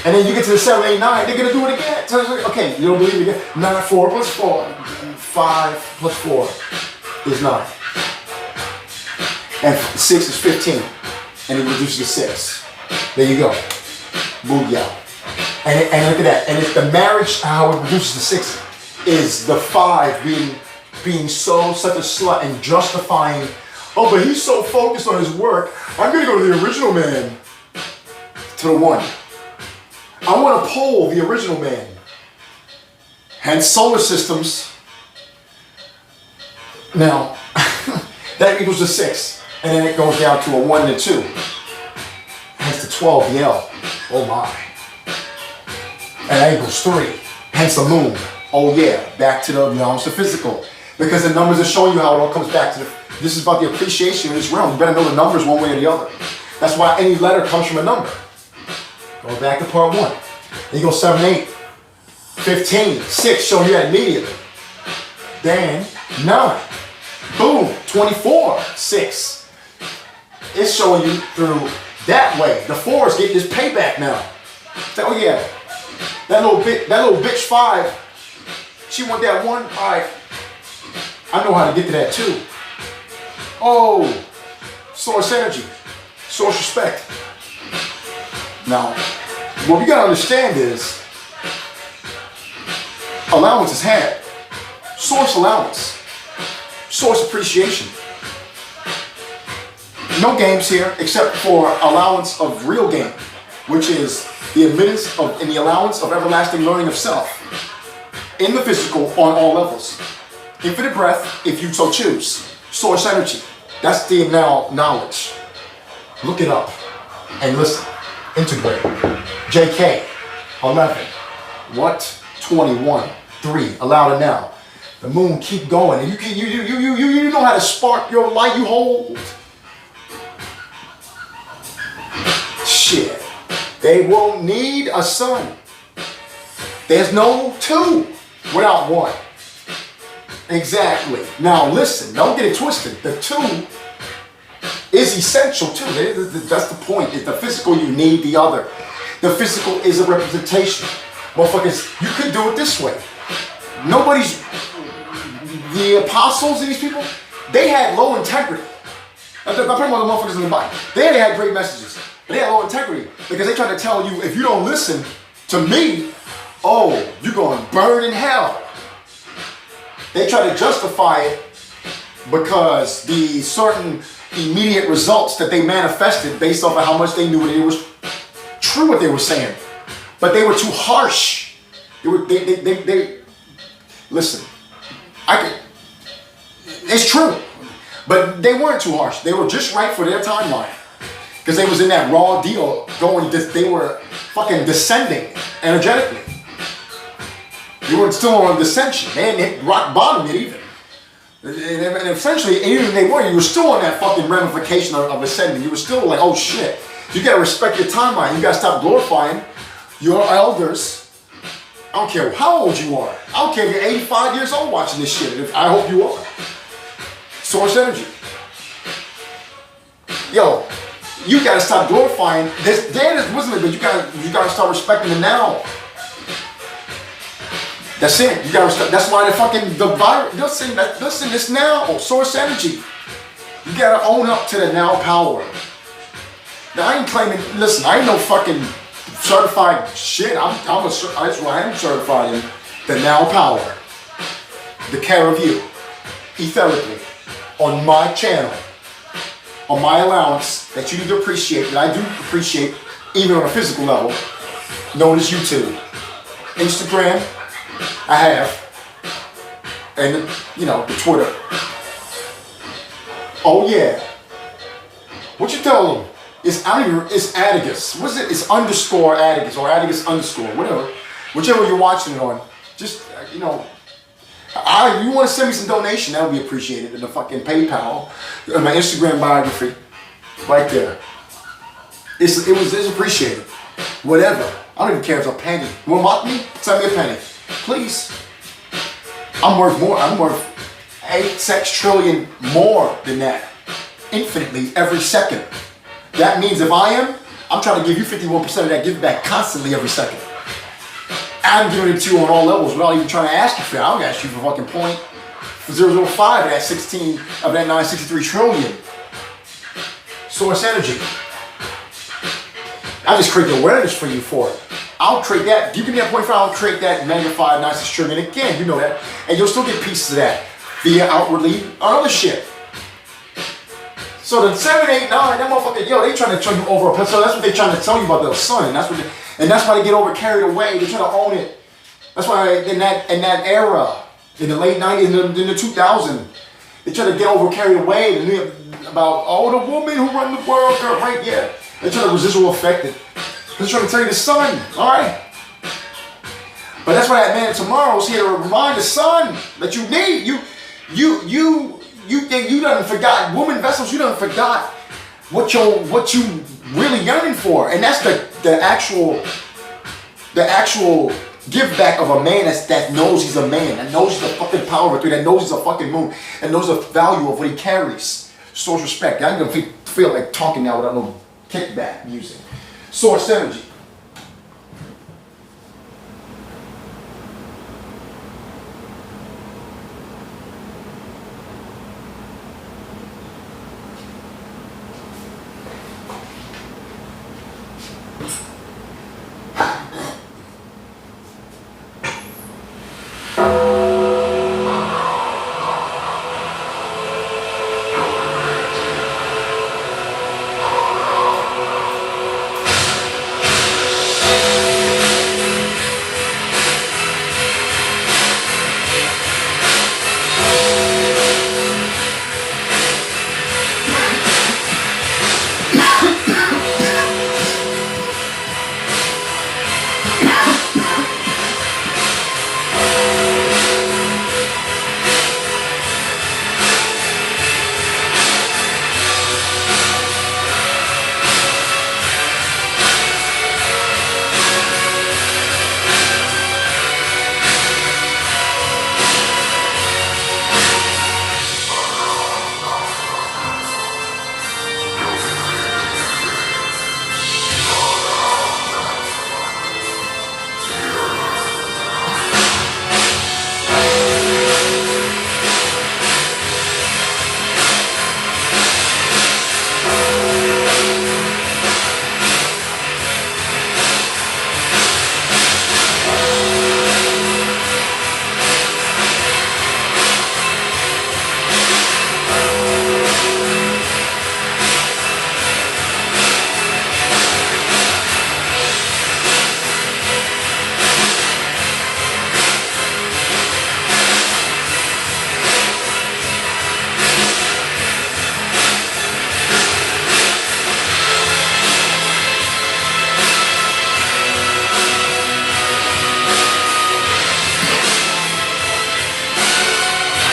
And then you get to the 7, 8, 9, they're gonna do it again. Okay, you don't believe it again? 9, 4 plus 4. 5 plus 4 is 9. And 6 is 15. And it reduces to 6. There you go. Booyah. And look at that. And if the marriage, how it reduces to 6, is the 5 being such a slut and justifying, oh, but he's so focused on his work, I'm gonna go to the original man. To the 1. I want to pull the original man. Hence solar systems. Now, that equals a 6. And then it goes down to a 1 and a 2. Hence the 12, the L. Oh my. And that equals 3. Hence the moon. Oh yeah, back to the physical. Because the numbers are showing you how it all comes back to this is about the appreciation of this realm. You better know the numbers one way or the other. That's why any letter comes from a number. Go back to part 1. Then you go 7, 8, 15, 6, show you that immediately. Then 9, boom, 24, 6. It's showing you through that way. The 4 is getting this payback now. So, oh yeah, that little bitch 5, she want that 1, all right, I know how to get to that too. Oh, source energy, source respect. Now, what we gotta understand is, allowance is had. Source allowance. Source appreciation. No games here except for allowance of real game, which is the admittance of and the allowance of everlasting learning of self in the physical on all levels. Infinite breath, if you so choose. Source energy. That's the now knowledge. Look it up and listen. Integrate. JK 11. What? 21. 3. Allow it now. The moon keep going, and you know how to spark your light you hold. Shit. They won't need a sun. There's no 2 without 1. Exactly. Now listen, don't get it twisted. The 2 is essential too. That's the point. It's the physical, you need the other. The physical is a representation. Motherfuckers, you could do it this way. The apostles and these people, they had low integrity. I'm talking about the motherfuckers in the Bible. They had great messages, but they had low integrity because they tried to tell you, if you don't listen to me, oh, you're going to burn in hell. They tried to justify it because the certain immediate results that they manifested based off of how much they knew that it was true what they were saying. But they were too harsh. They listen, it's true, but they weren't too harsh. They were just right for their timeline. Because they was in that raw deal going, they were fucking descending energetically. They were still on descension. They hadn't hit rock bottom yet even. And essentially, even if they were, you were still on that fucking ramification of ascending. You were still like, oh shit. You gotta respect your timeline. You gotta stop glorifying your elders. I don't care how old you are. I don't care if you're 85 years old watching this shit. I hope you are. Source energy. Yo, you gotta stop glorifying this. Dad wasn't it, but you gotta start respecting the now. That's it. You gotta. That's why the virus. Listen. This now source energy. You gotta own up to the now power. Now I ain't claiming. Listen, I ain't no fucking certified shit. That's why I am certified in the now power. The care of you, etherically, on my channel, on my allowance that you need to appreciate, that I do appreciate, even on a physical level, known as YouTube, Instagram. I have, and the Twitter. Oh yeah. What you tell them? It's Atticus. What's it? It's underscore Atticus or Atticus underscore, whatever. Whichever you're watching it on. Just you want to send me some donation, that would be appreciated in the fucking PayPal, in my Instagram biography, right there. It's appreciated. Whatever. I don't even care if it's a penny. You want to mock me? Send me a penny. Please. I'm worth more. I'm worth 8 trillion more than that. Infinitely every second. That means if I'm trying to give you 51% of that give back constantly every second. I'm giving it to you on all levels without even trying to ask you for it. I don't ask you for fucking 0.005 of that 963 trillion. Source energy. I just create the awareness for you for it. I'll create that. You give me that 0.5, I'll create that magnified 96 trillion again. You know that. And you'll still get pieces of that via outwardly on other shit. So the 7, 8, 9, that motherfucker, they trying to turn you over. So that's what they trying to tell you about the sun. And that's why they get over carried away. They try to own it. That's why in that era, in the late 90s, in the 2000s, they try to get over carried away about the woman who run the world, girl, right? Yeah. They try to residual affect it. They're trying to tell you the sun, all right? But that's why that man tomorrow's here to remind the sun that you need. You done forgot, woman vessels, you done forgot what you really yearning for. And that's the actual the actual give back of a man that knows he's a man, that knows the fucking power of a three, that knows he's a fucking moon, and knows the value of what he carries. Source respect. I'm gonna feel like talking now without no kickback music. Source energy.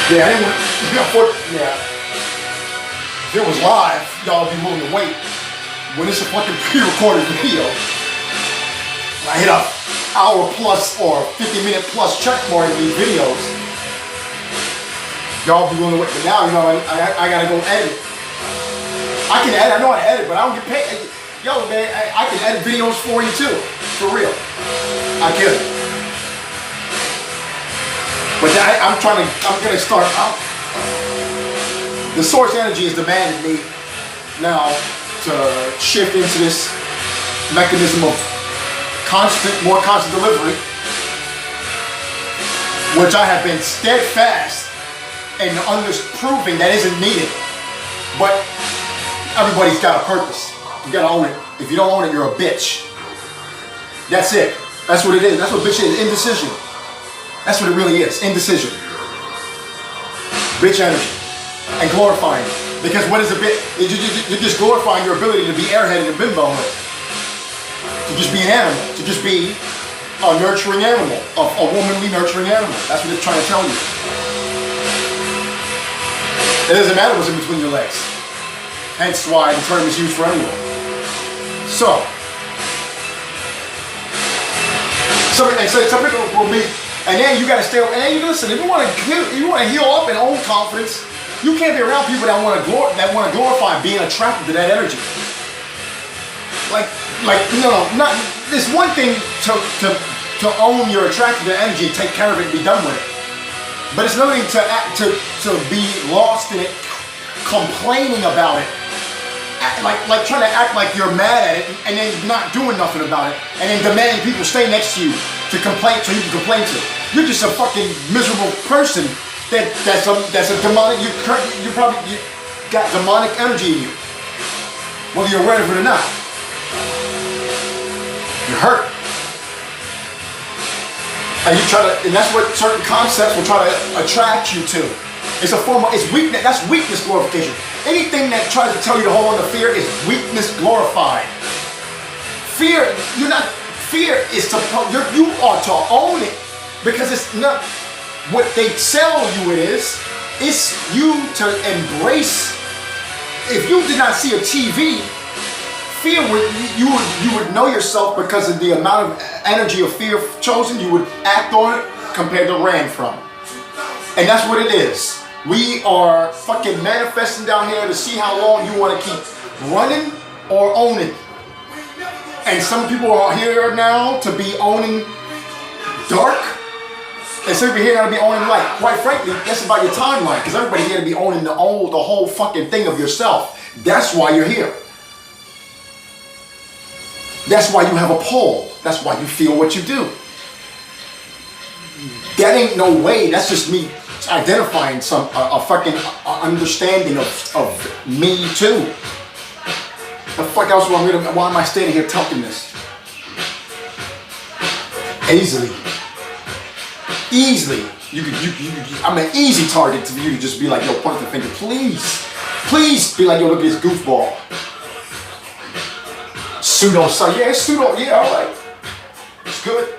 Yeah, I didn't. Yeah. If it was live, y'all would be willing to wait. When it's a fucking pre-recorded video, I hit a hour plus or 50-minute plus check mark in these videos. Y'all be willing to wait. But now, you know, I gotta go edit. I can edit. I know how to edit, but I don't get paid. Yo, man, I can edit videos for you too. For real. I can. But I'm gonna start out. The source energy is demanding me now to shift into this mechanism of more constant delivery, which I have been steadfast in proving that isn't needed. But everybody's got a purpose. You gotta own it. If you don't own it, you're a bitch. That's it. That's what it is. That's what bitch is. Indecision. That's what it really is. Indecision. Bitch energy. And glorifying it. Because what is a bitch? You're just glorifying your ability to be airheaded and bimbo. To just be an animal. To just be a nurturing animal. A womanly nurturing animal. That's what it's trying to tell you. It doesn't matter what's in between your legs. Hence why the term is used for anyone. So some people will be, and then you gotta stay, and then you listen, if you wanna heal up and own confidence, you can't be around people that wanna glorify being attracted to that energy. Not, it's one thing to own your attraction to energy, take care of it and be done with it. But it's another thing to be lost in it, complaining about it, like trying to act like you're mad at it and then not doing nothing about it, and then demanding people stay next to you to complain so you can complain to. You're just a fucking miserable person that's a demonic. You got demonic energy in you, whether you're aware of it or not. You're hurt. And that's what certain concepts will try to attract you to. It's a form of, it's weakness, that's weakness glorification. Anything that tries to tell you to hold on to fear is weakness glorified. Fear is you are to own it, because it's not what they tell you it is. It's you to embrace. If you did not see a TV fear you would know yourself because of the amount of energy of fear chosen. You would act on it compared to ran from. And that's what it is. We are fucking manifesting down here to see how long you want to keep running or owning. And some people are here now to be owning dark, and some people here now to be owning light. Quite frankly, that's about your timeline, because everybody here to be owning the whole fucking thing of yourself. That's why you're here. That's why you have a pull. That's why you feel what you do. That ain't no way. That's just me identifying a fucking understanding of me too. The fuck else why am I standing here talking this? Easily. I'm an easy target to you to just be like, yo, point the finger, please be like, yo, look at this goofball. Pseudo, yeah, it's pseudo, yeah, all right. It's good.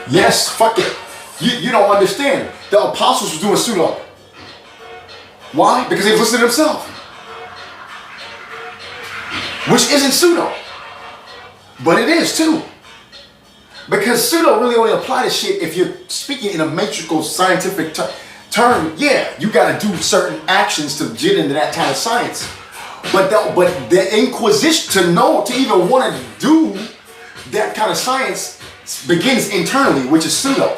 Yes, fuck it. You don't understand. The apostles was doing pseudo. Why? Because they listened to themselves. Which isn't pseudo. But it is too. Because pseudo really only apply to shit if you're speaking in a metrical scientific term. Yeah, you gotta do certain actions to get into that kind of science. But the inquisition to even want to do that kind of science begins internally, which is pseudo.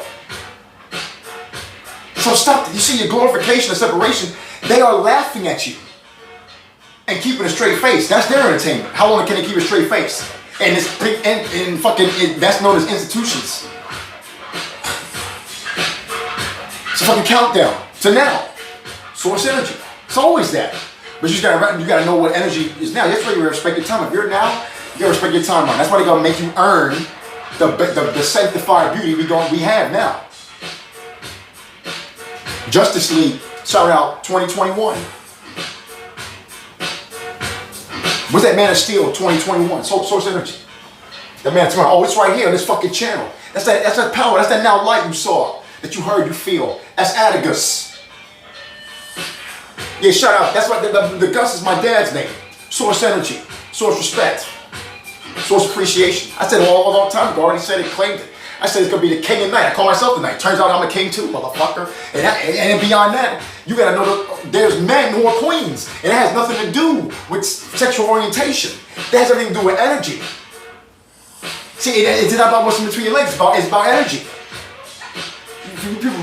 So stop. You see your glorification and separation, they are laughing at you and keeping a straight face. That's their entertainment. How long can they keep a straight face? And it's that's known as institutions. It's a fucking countdown to now. Source energy. It's always that. But you gotta know what energy is now. That's why you respect your time. If you're now, you gotta respect your timeline. That's why they're gonna make you earn the sanctified beauty we have now. Justice League, shout out 2021. What's that Man of Steel 2021? Source energy. That man tomorrow. Oh, it's right here on this fucking channel. That's that power. That's that now light you saw, that you heard, you feel. That's Atticus. Yeah, shout out. That's what the Gus is my dad's name. Source energy. Source respect. Source appreciation. I said it all a long time ago. I already said it, claimed it. I said it's gonna be the king of night. I call myself the night. Turns out I'm a king too, motherfucker. And beyond that, you gotta know that there's men who are queens. And it has nothing to do with sexual orientation. That has everything to do with energy. See, it's not about what's in between your legs. It's about energy.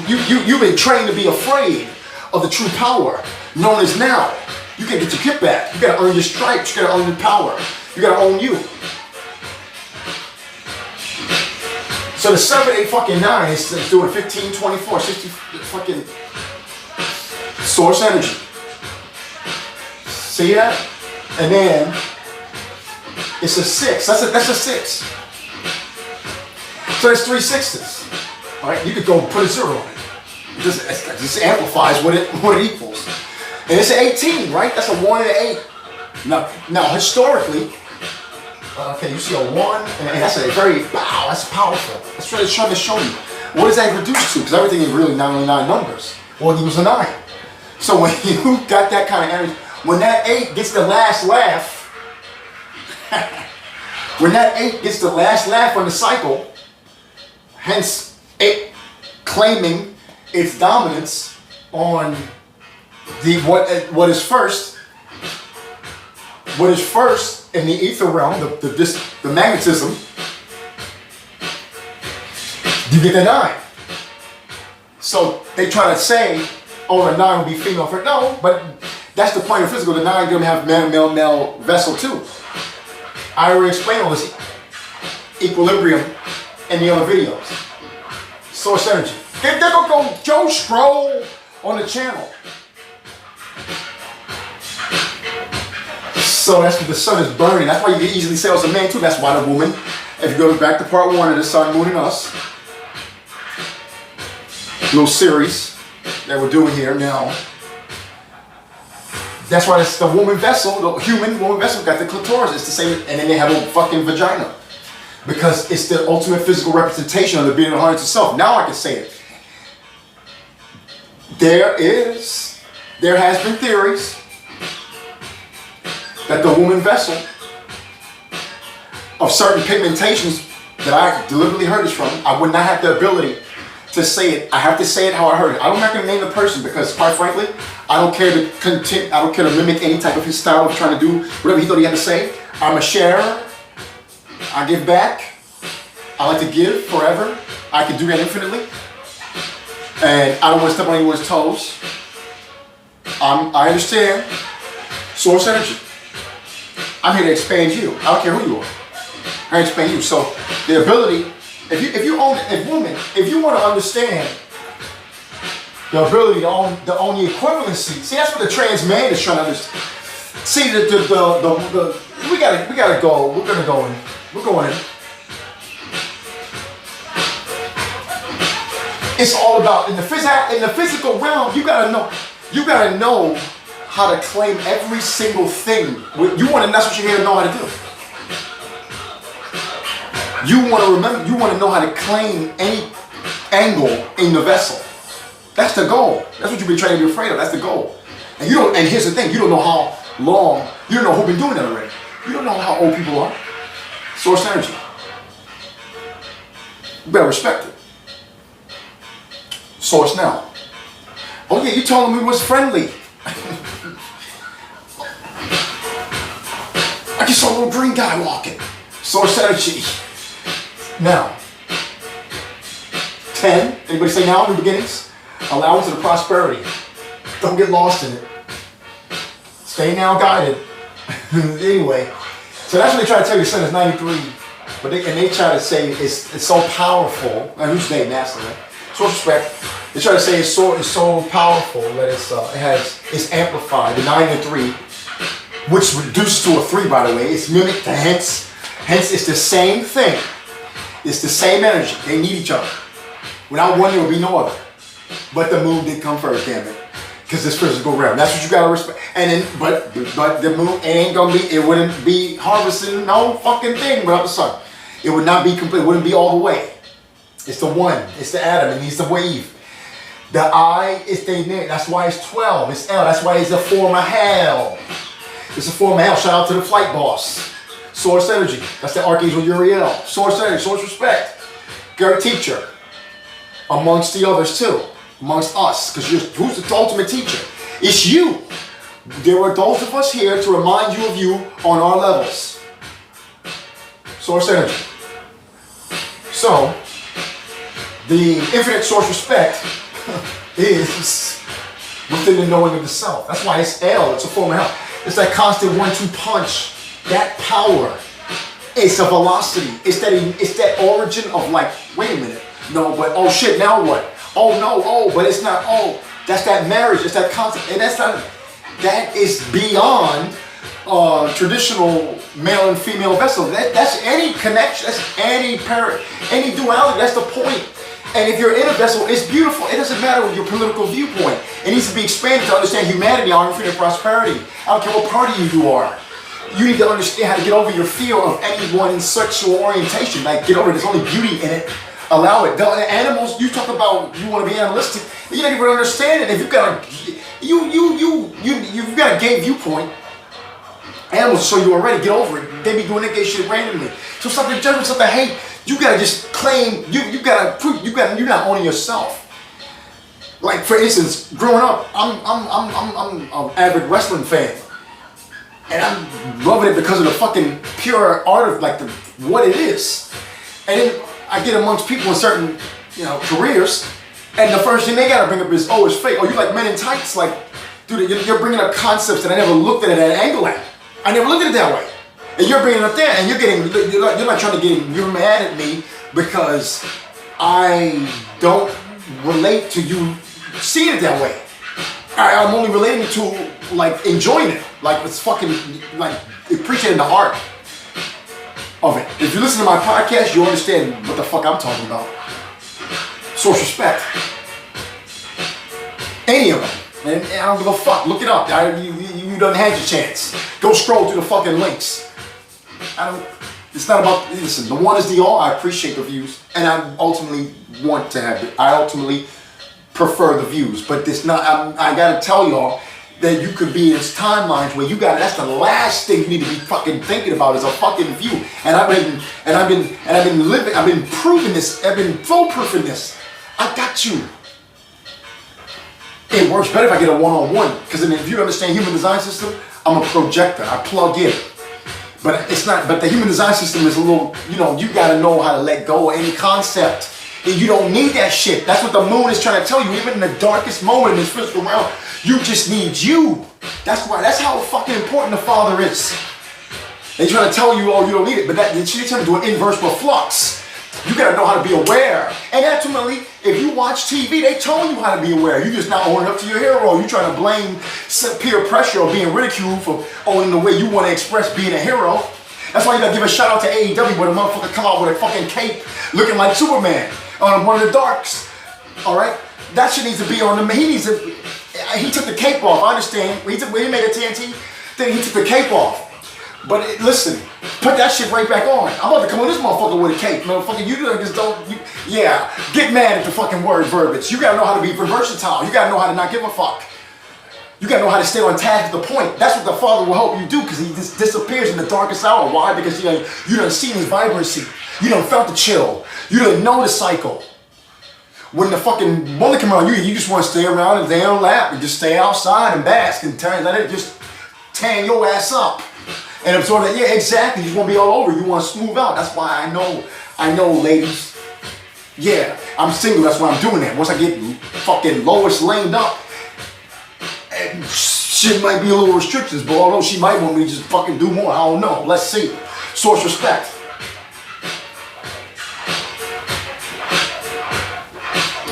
You've been trained to be afraid of the true power known as now. You can't get your kickback. You gotta earn your stripes. You gotta earn your power. You gotta own you. So the 7, 8, fucking 9 is doing 15, 24, 60 fucking source energy. See that? And then it's a 6. That's a 6. So it's 3 sixes. All right, you could go put a 0 on it. It just amplifies what it equals. And it's an 18, right? That's a 1 and an 8. Now historically. Okay, you see a 1, and that's a very, wow, that's powerful. That's what it's trying to show you. What is that reduced to? Because everything is really not only 9 numbers. Well, he was a 9. So when you got that kind of energy, when that 8 gets the last laugh, when that 8 gets the last laugh on the cycle, hence it claiming its dominance on what is first in the ether realm, the magnetism, you get the 9. So they try to say, oh, the 9 will be female for no, but that's the point of physical. The 9 gonna have male vessel too. I already explained all this equilibrium in the other videos. Source energy. There go Joe Stroll on the channel. So that's what the sun is burning. That's why you can easily say it's a man too. That's why the woman, if you go back to part 1 of the Sun, Moon, and Us, little series that we're doing here now. That's why it's the woman vessel, the human woman vessel got the clitoris. It's the same, and then they have a fucking vagina. Because it's the ultimate physical representation of the being of the heart itself. Now I can say it. There has been theories that the woman vessel of certain pigmentations that I deliberately heard this from, I would not have the ability to say it. I have to say it how I heard it. I'm not going to name the person because, quite frankly, I don't care to mimic any type of his style of trying to do whatever he thought he had to say. I'm a sharer. I give back. I like to give forever. I can do that infinitely. And I don't want to step on anyone's toes. I understand source energy. I'm here to expand you. I don't care who you are. I expand you. So the ability, if you want to understand the ability to own the equivalency, see that's what the trans man is trying to understand. See we gotta go. We're gonna go in. We're going in. It's all about in the physical realm. You gotta know how to claim every single thing. You want to. That's what you're here to know how to do. You want to remember. You want to know how to claim any angle in the vessel. That's the goal. That's what you've been trained to be afraid of. That's the goal. And you don't. And here's the thing. You don't know how long. You don't know who's been doing that already. You don't know how old people are. Source energy. You better respect it. Source now. Oh yeah, you told him we was friendly. I just saw a little green guy walking. Source energy. Now. 10. Anybody say now? New beginnings. Allowance of the prosperity. Don't get lost in it. Stay now guided. Anyway. So that's what they try to tell your son is 93. But they try to say it's so powerful. And who's named NASA, right? Source respect. They try to say it's so powerful that it's amplified. The 9 and 3, which reduces to a 3, by the way. It's mimicked. Hence it's the same thing. It's the same energy. They need each other. Without one, there would be no other. But the moon did come first, damn it. Because this physical realm. That's what you gotta respect. And then, but the moon ain't gonna be. It wouldn't be harvesting no fucking thing without the sun. It would not be complete. It wouldn't be all the way. It's the one. It's the atom. It needs the wave. The I is the name. That's why it's 12. It's L. That's why it's a form of hell. It's a form of hell. Shout out to the flight boss. Source energy. That's the Archangel Uriel. Source energy. Source respect. Great teacher. Amongst the others too. Amongst us. Because who's the ultimate teacher? It's you. There are those of us here to remind you of you on our levels. Source energy. So, the infinite source respect is within the knowing of the self. That's why it's L. It's a form of hell. It's that constant 1-2 punch. That power. It's a velocity. It's that origin of like, wait a minute. No, but oh shit, now what? Oh no, oh, but it's not, oh. That's that marriage. It's that concept. And that is beyond traditional male and female vessel. That's any connection. That's any duality. That's the point. And if you're in a vessel, it's beautiful. It doesn't matter with your political viewpoint. It needs to be expanded to understand humanity, our infinite prosperity. I don't care what party you are. You need to understand how to get over your fear of anyone's sexual orientation. Like, get over it. There's only beauty in it. Allow it. The animals, you talk about you want to be animalistic. You don't even understand it. If you've got you've got a gay viewpoint, animals show you already. Get over it. They be doing that gay shit randomly. So stop the judgment, stop the hate. You gotta just claim. You gotta prove. You're not owning yourself. Like for instance, growing up, I'm an avid wrestling fan, and I'm loving it because of the fucking pure art of like what it is. And then I get amongst people in certain careers, and the first thing they gotta bring up is, oh, it's fake. Oh, you like men in tights? Like, dude, you're bringing up concepts that I never looked at it at an angle at. I never looked at it that way. And you're bringing it up there, and you're not trying to you're mad at me because I don't relate to you seeing it that way. I'm only relating to like enjoying it, like it's fucking like appreciating the art of it. If you listen to my podcast, you understand what the fuck I'm talking about. Source respect. Any of them. And I don't give a fuck. Look it up. You done had your chance. Go scroll through the fucking links. It's not about, listen, the one is the all. I appreciate the views. And I ultimately want to have it. I ultimately prefer the views. But it's not, I gotta tell y'all, that you could be in timelines where you got, that's the last thing you need to be fucking thinking about is a fucking view. And I've been living, I've been proving this, I've been foolproofing this. I got you. It works better if I get a one-on-one, because if you understand human design system, I'm a projector, I plug in. But it's not, but the human design system is a little, you know, you gotta know how to let go of any concept. And you don't need that shit. That's what the moon is trying to tell you. Even in the darkest moment in this physical realm, you just need you. That's why, that's how fucking important the Father is. They trying to tell you, oh, you don't need it, but that, she's trying to do an inverse flux. You gotta know how to be aware. And ultimately, if you watch TV, they told you how to be aware. You just not owning up to your hero. You trying to blame peer pressure or being ridiculed for owning the way you want to express being a hero. That's why you gotta give a shout out to AEW where the motherfucker come out with a fucking cape looking like Superman on one of the darks. Alright? That shit needs to be on the, he took the cape off, I understand. When he made a TNT thing, he took the cape off. But listen, put that shit right back on. I'm about to come on this motherfucker with a cape. Motherfucker, you just don't, yeah. Get mad at the fucking word verbiage. You gotta know how to be versatile. You gotta know how to not give a fuck. You gotta know how to stay on task to the point. That's what the Father will help you do, because he just disappears in the darkest hour. Why? Because you done seen his vibrancy. You done felt the chill. You done know the cycle. When the fucking bullet come around, you just want to stay around and lay on lap and just stay outside and bask and let it just tan your ass up. And absorb that, yeah, exactly. You just want to be all over. You want to smooth out. That's why I know, ladies. Yeah, I'm single. That's why I'm doing that. Once I get fucking Lois laned up, and shit might be a little restrictions, but although she might want me to just fucking do more, I don't know. Let's see. Source respect.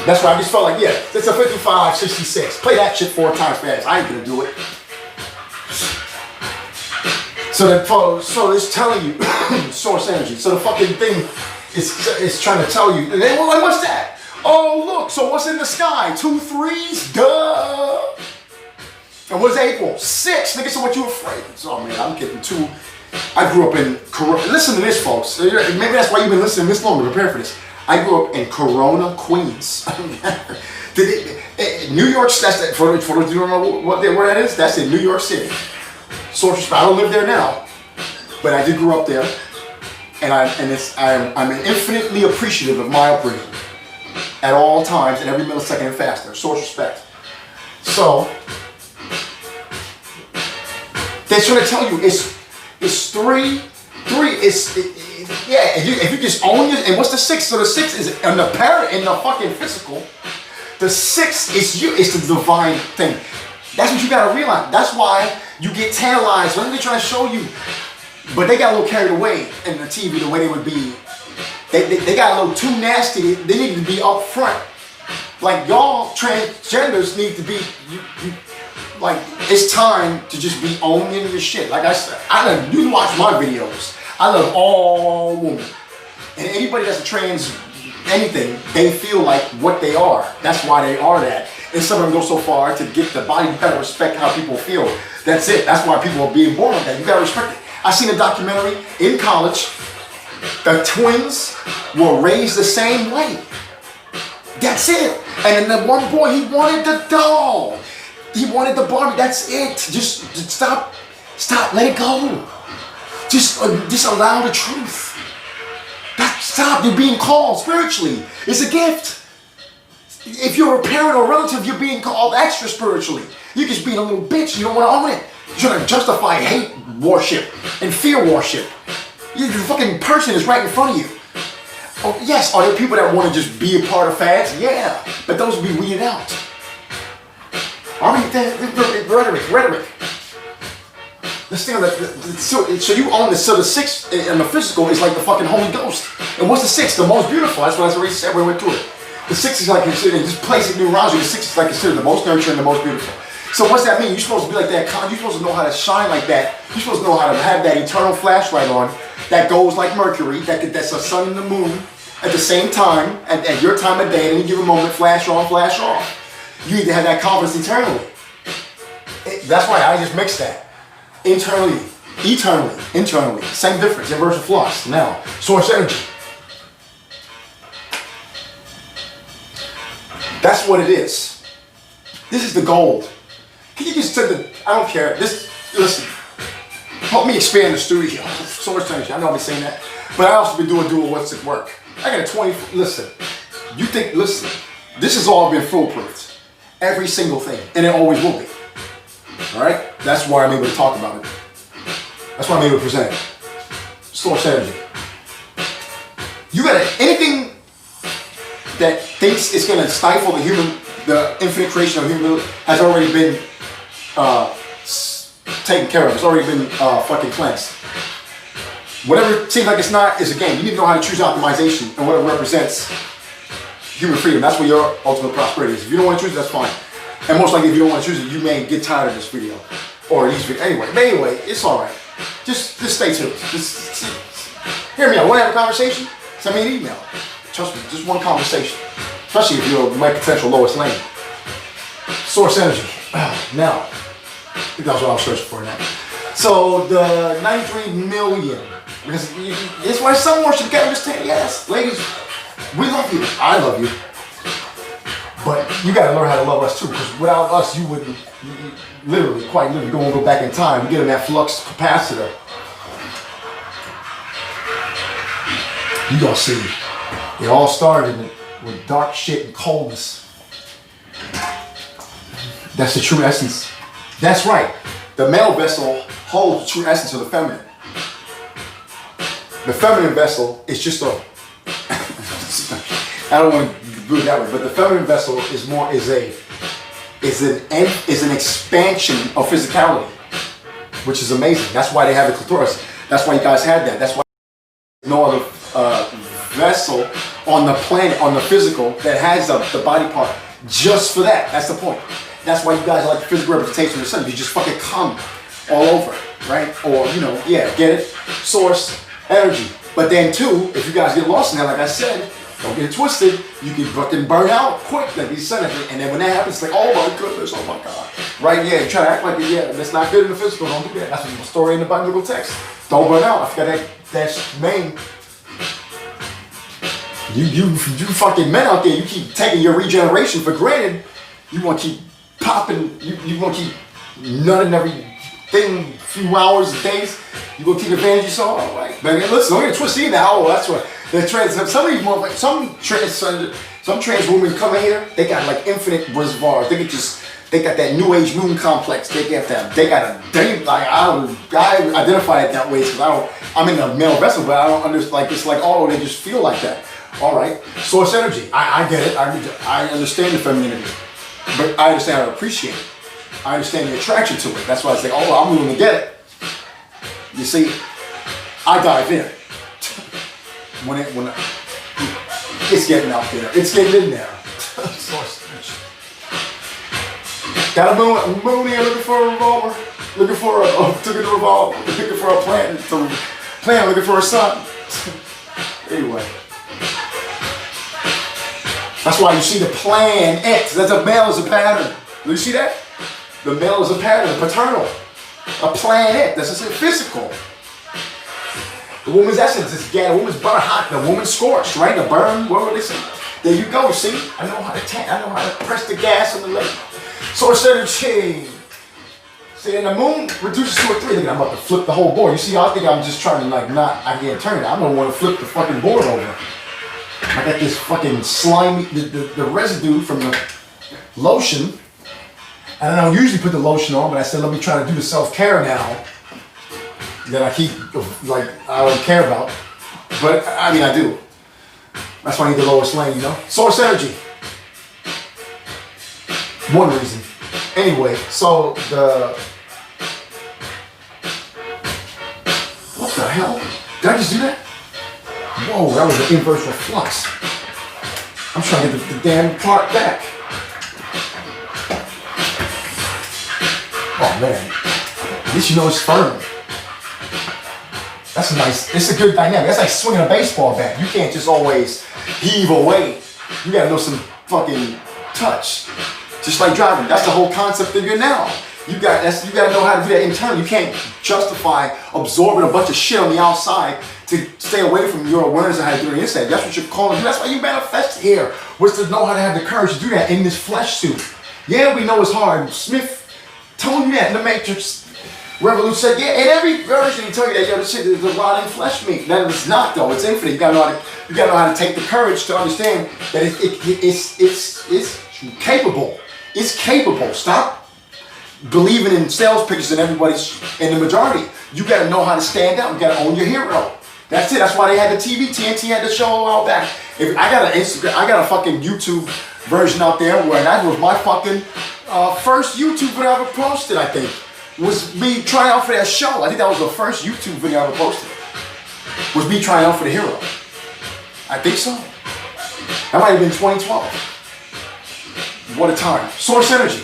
That's why I just felt like, yeah, it's a 55-66. Play that shit 4 times fast. I ain't gonna do it. So it's telling you source energy. So the fucking thing is trying to tell you. And then, well, what's that? Oh, look. So what's in the sky? 2 3s? Duh. And what does that equal? 6. Nigga, so what you afraid? So, man, I'm getting too. I grew up in Corona. Listen to this, folks. Maybe that's why you've been listening this long to prepare for this. I grew up in Corona, Queens. New York. That's for those who don't know where that is. That's in New York City. Source, I don't live there now, but I did grow up there, and I'm infinitely appreciative of my upbringing at all times and every millisecond and faster. Source respect. So they're trying to tell you it's 3. Yeah. If you just own it, and what's the 6? So the 6 is in the parent, in the fucking physical. The 6 is you. It's the divine thing. That's what you gotta realize. That's why you get tantalized when they're trying to show you. But they got a little carried away in the TV the way they would be. They got a little too nasty. They need to be up front. Like y'all transgenders need to be, like it's time to just be owning your shit. Like I said, you can watch my videos. I love all women. And anybody that's a trans anything, they feel like what they are. That's why they are that. And some of them go so far to get the body. You gotta respect how people feel. That's it. That's why people are being born like that. You gotta respect it. I seen a documentary in college. The twins were raised the same way. That's it. And then the one boy, he wanted the doll. He wanted the Barbie. That's it. Just stop. Let it go. Just allow the truth. Stop. You're being called spiritually. It's a gift. If you're a parent or relative, you're being called extra spiritually. You're just being a little bitch. You don't want to own it. You're trying to justify hate worship and fear worship. The fucking person is right in front of you. Oh, yes, are there people that want to just be a part of fads? Yeah, but those will be weeded out. I mean, rhetoric. Let's think of that. So you own this. So the 6 and the physical is like the fucking Holy Ghost. And what's the 6? The most beautiful. That's what I already said. We went through it. The 6 is like considered, just place it numerology. The 6 is like considered the most nurturing, the most beautiful. So what's that mean? You're supposed to be like that. You're supposed to know how to shine like that. You're supposed to know how to have that eternal flashlight on that goes like Mercury. That's a sun and the moon at the same time, at your time of day, at any given moment, flash on, flash off. You need to have that confidence eternally. That's why I just mixed that. Internally, internally. Same difference, inverse of flux. Now, source energy. That's what it is. This is the gold. Can you just send the, I don't care, this, listen, help me expand the studio. Source energy, I know I've been saying that, but I also been doing dual what's at work. I got a 20, listen, listen, this has all been foolproof. Every single thing, and it always will be. All right? That's why I'm able to talk about it. That's why I'm able to present it. Source energy. You got anything that thinks it's going to stifle the infinite creation of human has already been taken care of. It's already been fucking cleansed. Whatever seems like it's not is a game. You need to know how to choose optimization and what it represents. Human freedom. That's where your ultimate prosperity is. If you don't want to choose it, that's fine. And most likely, if you don't want to choose it, you may get tired of this video or these videos. Anyway, it's all right. Just stay tuned. Just hear me out. Want to have a conversation? Send me an email. Trust me, just one conversation. Especially if you're my potential Lois Lane. Source energy. Now, I think that's what I was searching for now. So the 93 million, because it's why some more should get understand. Yes, ladies, we love you. I love you. But you gotta learn how to love us too, because without us, you wouldn't, literally, quite literally, don't go back in time, get in that flux capacitor. You gonna see, it all started with dark shit and coldness. That's the true essence. That's right. The male vessel holds the true essence of the feminine. The feminine vessel is just a, I don't want to do it that way, but the feminine vessel is an expansion of physicality, which is amazing. That's why they have the clitoris. That's why you guys had that. That's why no other vessel on the planet, on the physical, that has the body part just for that. That's the point. That's why you guys like the physical representation of the sun. You just fucking come all over, right? Or, yeah, get it? Source, energy. But then too, if you guys get lost in that, like I said, don't get it twisted. You can fucking burn out quick, like these son of it. And then when that happens, it's like, oh my goodness, oh my God. Right, yeah, you try to act like it, yeah, that's not good in the physical, don't do that. That's the story in the biblical text. Don't burn out. I forgot that's main. You fucking men out there, you keep taking your regeneration for granted. You want to keep popping, you want to keep nutting everything, few hours, days. You gonna take advantage of yourself, all right? But listen, don't get it twisted either. Oh, that's what the trans. Some of these more like some trans women come in here. They got like infinite reservoirs. They got that new age moon complex. They got I identify it that way because I'm in a male vessel, but I don't understand. Like it's like oh, they just feel like that. All right, source energy. I get it. I understand the femininity, but I understand how to appreciate it. I understand the attraction to it. That's why I say, oh, I'm willing to get it. You see, I dive in when it's getting out there. It's getting in there. Got a moon here looking for a revolver, looking for a revolver, looking for a plan, looking for a son. Anyway, that's why you see the plan X. That's a male is a pattern. Do you see that? The male is a pattern, paternal. A planet, that's just physical. The woman's essence is again, the woman's butter hot, the woman's scorched, right? The burn, what would they say? There you go, see? I know how to press the gas on the leg. Source energy. See, and the moon reduces to a 3. Look, I'm about to flip the whole board. You see, I think I'm just trying to I can't turn it. I'm gonna want to flip the fucking board over. I got this fucking slimy, the residue from the lotion. And I don't usually put the lotion on, but I said, let me try to do the self-care now that I keep, I don't care about. But, I mean, I do. That's why I need the Lois Lane, Source energy. One reason. Anyway, so what the hell? Did I just do that? Whoa, that was an inverse reflux. I'm trying to get the damn part back. Oh man, at least it's firm. That's nice. It's a good dynamic. That's like swinging a baseball bat. You can't just always heave away. You gotta know some fucking touch. Just like driving. That's the whole concept of your now. You gotta know how to do that internally. You can't justify absorbing a bunch of shit on the outside to stay away from your awareness of how to do it inside. That's what you're calling. That's why you manifest here. Was to know how to have the courage to do that in this flesh suit. Yeah, we know it's hard. Smith telling you that in the Matrix. Revolution said, yeah, in every version he tell you that, yo, this shit is a rotting flesh meat. That it's not though, it's infinite. You gotta know how to take the courage to understand that it's capable. It's capable. Stop believing in sales pitches and everybody's in the majority. You gotta know how to stand out. You gotta own your hero. That's it. That's why they had the TV. TNT had the show a while back. If I got an Instagram, I got a fucking YouTube version out there where that was my fucking first YouTube video I ever posted, I think. Was me trying out for that show. I think that was the first YouTube video I ever posted. Was me trying out for the hero. I think so. That might have been 2012. What a time. Source energy.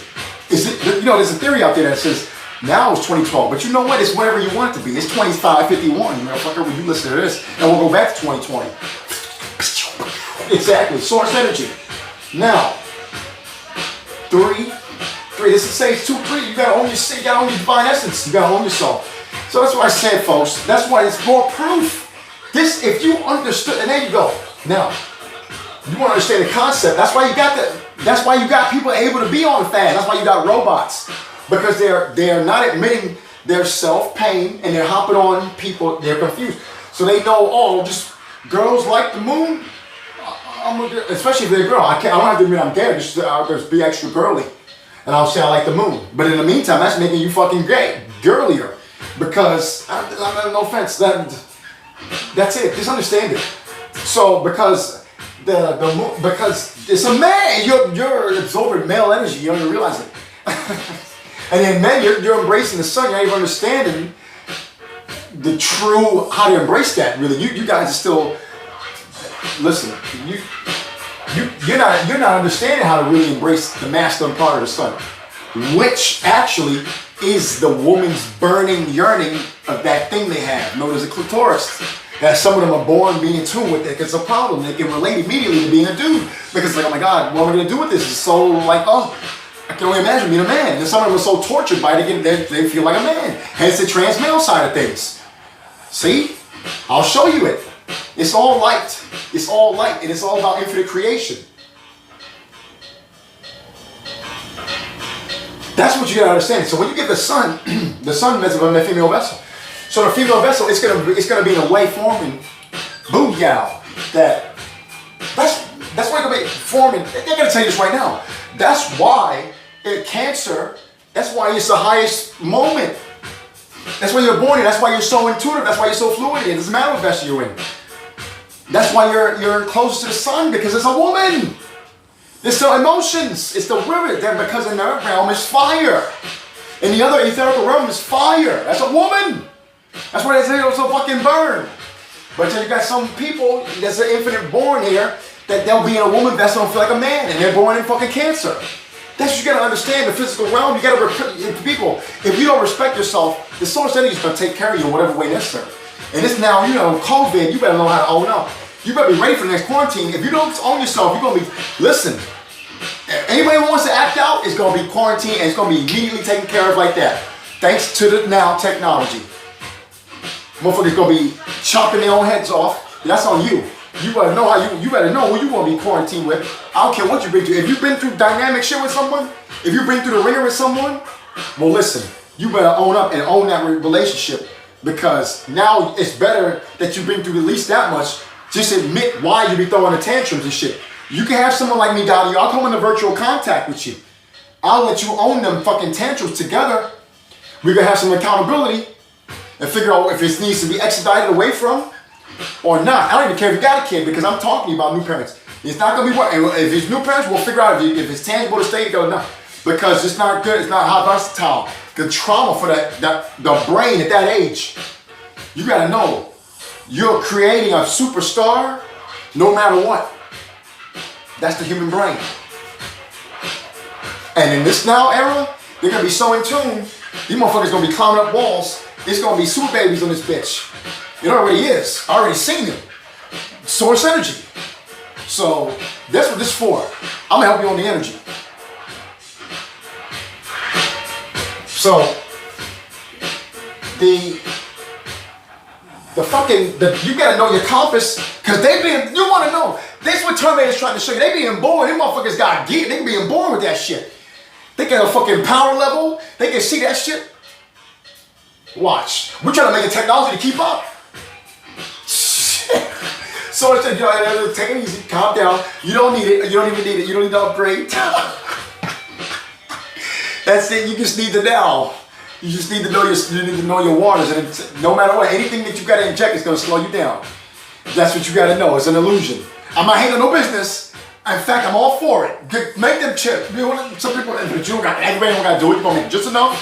Is it, you know, there's a theory out there that says now it's 2012, but you know what? It's whatever you want it to be. It's 2551, motherfucker, when you listen to this. And we'll go back to 2020. Exactly. Source energy. Now, three. This is stage 2, 3. You gotta own your divine essence. You gotta own yourself. So that's what I said, folks. That's why it's more proof. This, if you understood, and there you go. Now, you want to understand the concept. That's why you got that. That's why you got people able to be on fast. That's why you got robots, because they're not admitting their self-pain and they're hopping on people. They're confused. So they know, oh, just girls like the moon. Especially if they're a girl. I don't have to admit I'm gay. I'll just be extra girly. And I'll say I like the moon. But in the meantime, that's making you fucking gay, girlier. Because, no offense, that's it. Just understand it. So, because because it's a man, you're absorbing male energy, you don't even realize it. And then men, you're embracing the sun, you're not even understanding the true, how to embrace that, really. You guys are still, listen, you're not understanding how to really embrace the masculine part of the sun, which actually is the woman's burning yearning of that thing they have, known as a clitoris. That some of them are born being in tune with it. It's a problem. They can relate immediately to being a dude, because it's like, oh my God, what am I going to do with this? It's so like, oh, I can only imagine being a man. And some of them are so tortured by it, they feel like a man. Hence the trans male side of things. See, I'll show you it. It's all light. It's all light, and it's all about infinite creation. That's what you gotta understand. So when you get the sun is a female vessel. So the female vessel, it's gonna be in a way forming booyah. That's why it's gonna be forming. They're gonna tell you this right now. That's why Cancer. That's why it's the highest moment. That's why you're born in. That's why you're so intuitive. That's why you're so fluid. It doesn't matter what vessel you're in. That's why you're close to the sun, because it's a woman. It's the emotions. It's the river. Then because in the realm is fire. In the other etherical realm is fire. That's a woman. That's why they say it's a fucking burn. But then you got some people that's an infinite born here that they'll be in a woman vessel and feel like a man, and they're born in fucking Cancer. That's what you gotta understand. The physical realm. You gotta people. If you don't respect yourself, the source energy is gonna take care of you in whatever way necessary. And it's now, COVID, you better know how to own up. You better be ready for the next quarantine. If you don't own yourself, you're going to be, listen, if anybody who wants to act out, it's going to be quarantined, and it's going to be immediately taken care of like that. Thanks to the now technology. Motherfuckers going to be chopping their own heads off. That's on you. You better know you better know who you want to be quarantined with. I don't care what you've been through. If you've been through dynamic shit with someone, if you've been through the ringer with someone, well, listen, you better own up and own that relationship, because now it's better that you've been through at least that much. Just admit why you be throwing the tantrums and shit. You can have someone like me, Dottie. I'll come into virtual contact with you. I'll let you own them fucking tantrums together. We're going to have some accountability and figure out if it needs to be expedited away from or not. I don't even care if you got a kid, because I'm talking about new parents. It's not going to be working. If it's new parents, we'll figure out if it's tangible to stay together or not. Because it's not good. It's not how versatile. The trauma for the brain at that age. You got to know. You're creating a superstar no matter what. That's the human brain. And in this now era, they're going to be so in tune, these motherfuckers going to be climbing up walls. There's going to be super babies on this bitch. It already is. I already seen them. Source energy. So that's what this is for. I'm going to help you on the energy. So you gotta know your compass, because you wanna know. That's what Terminator's trying to show you. They being born, them motherfuckers got geek, they being born with that shit. They get a fucking power level. They can see that shit. Watch. We're trying to make a technology to keep up. So I said, take it easy, calm down. You don't need it. You don't even need it. You don't need to upgrade. That's it. You just need to know. You just need to know your waters, and no matter what, anything that you got to inject is going to slow you down. That's what you got to know. It's an illusion. I'm not hating no business. In fact, I'm all for it. Make them chips. Some people, but you don't got. Everybody don't got to do it. You're gonna make just enough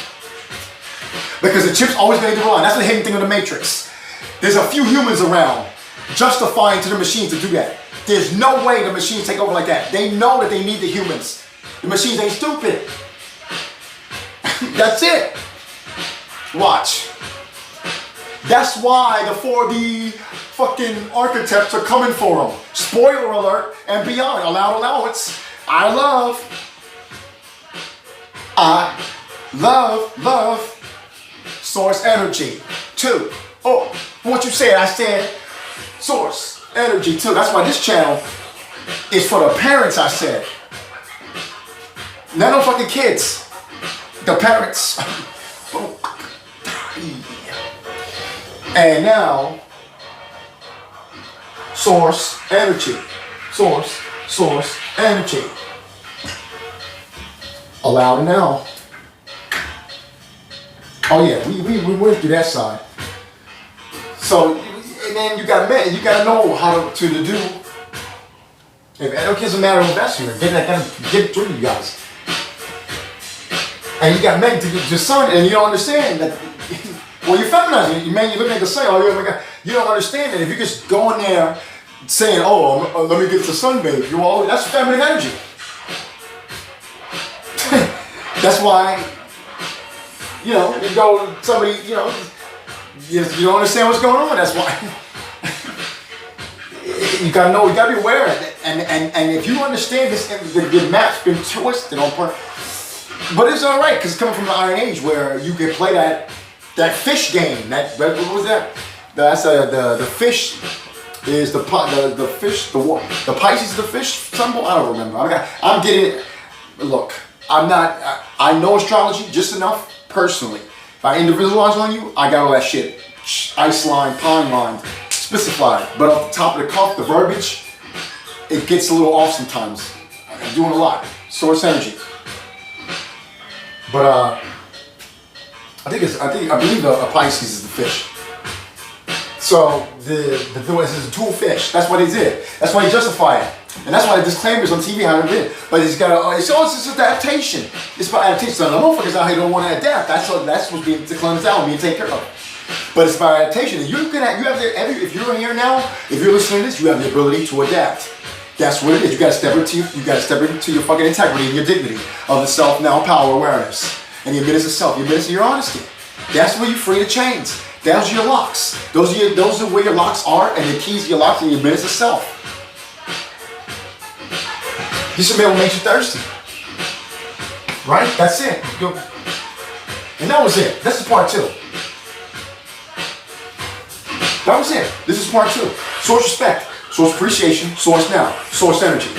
because the chips always going to rely. That's the hidden thing of the Matrix. There's a few humans around justifying to the machines to do that. There's no way the machines take over like that. They know that they need the humans. The machines ain't stupid. That's it. Watch. That's why the 4D fucking architects are coming for them. Spoiler alert and beyond. Allowed allowance. I love source energy. 2. Oh, what you said, I said source energy 2. That's why this channel is for the parents, I said. Not no fucking kids. The parents. And now, source energy. Source energy. Allowed now. Oh yeah, we went through that side. So, and then you gotta know how to do. If it doesn't matter who that's here, get through you guys. And you got men to get your son, and you don't understand that. Well, you're feminizing. Man, you're looking at the son. Oh, my God. You don't understand that if you just go in there saying, "Oh, let me get the sun, babe," that's feminine energy. That's why, you go somebody, you don't understand what's going on. That's why. You gotta know. You gotta be aware of it. And if you understand this, the map's been twisted on purpose. But it's all right because it's coming from the Iron Age where you can play that fish game. What was that? That's the fish is the fish the Pisces is the fish symbol. I don't remember. I'm getting it. Look, I'm not. I know astrology just enough personally. If I individualize on you, I got all that shit. Ice line, pine line, specified. But off the top of the cuff, the verbiage, it gets a little off sometimes. I'm doing a lot. Source energy. But I believe a Pisces is the fish. So this is a tool fish. That's what he did. That's why he justified it. And that's why the disclaimers on TV haven't been. But it's got it's just adaptation. It's about adaptation. So the motherfuckers out here don't want to adapt. That's what's being to cleanse out and being taken care of. But it's about adaptation. And if you're here now, if you're listening to this, you have the ability to adapt. That's what it is. You gotta step into your fucking integrity and your dignity of the self now power awareness. And your minutes of self, your minutes of your honesty. That's where you're free to change. Those are your locks. Those are where your locks are, and the keys to your locks and your minutes of self. This is what makes you thirsty. Right? That's it. And that was it. This is part 2. That was it. This is part 2. Source respect. Source appreciation, source now, source energy.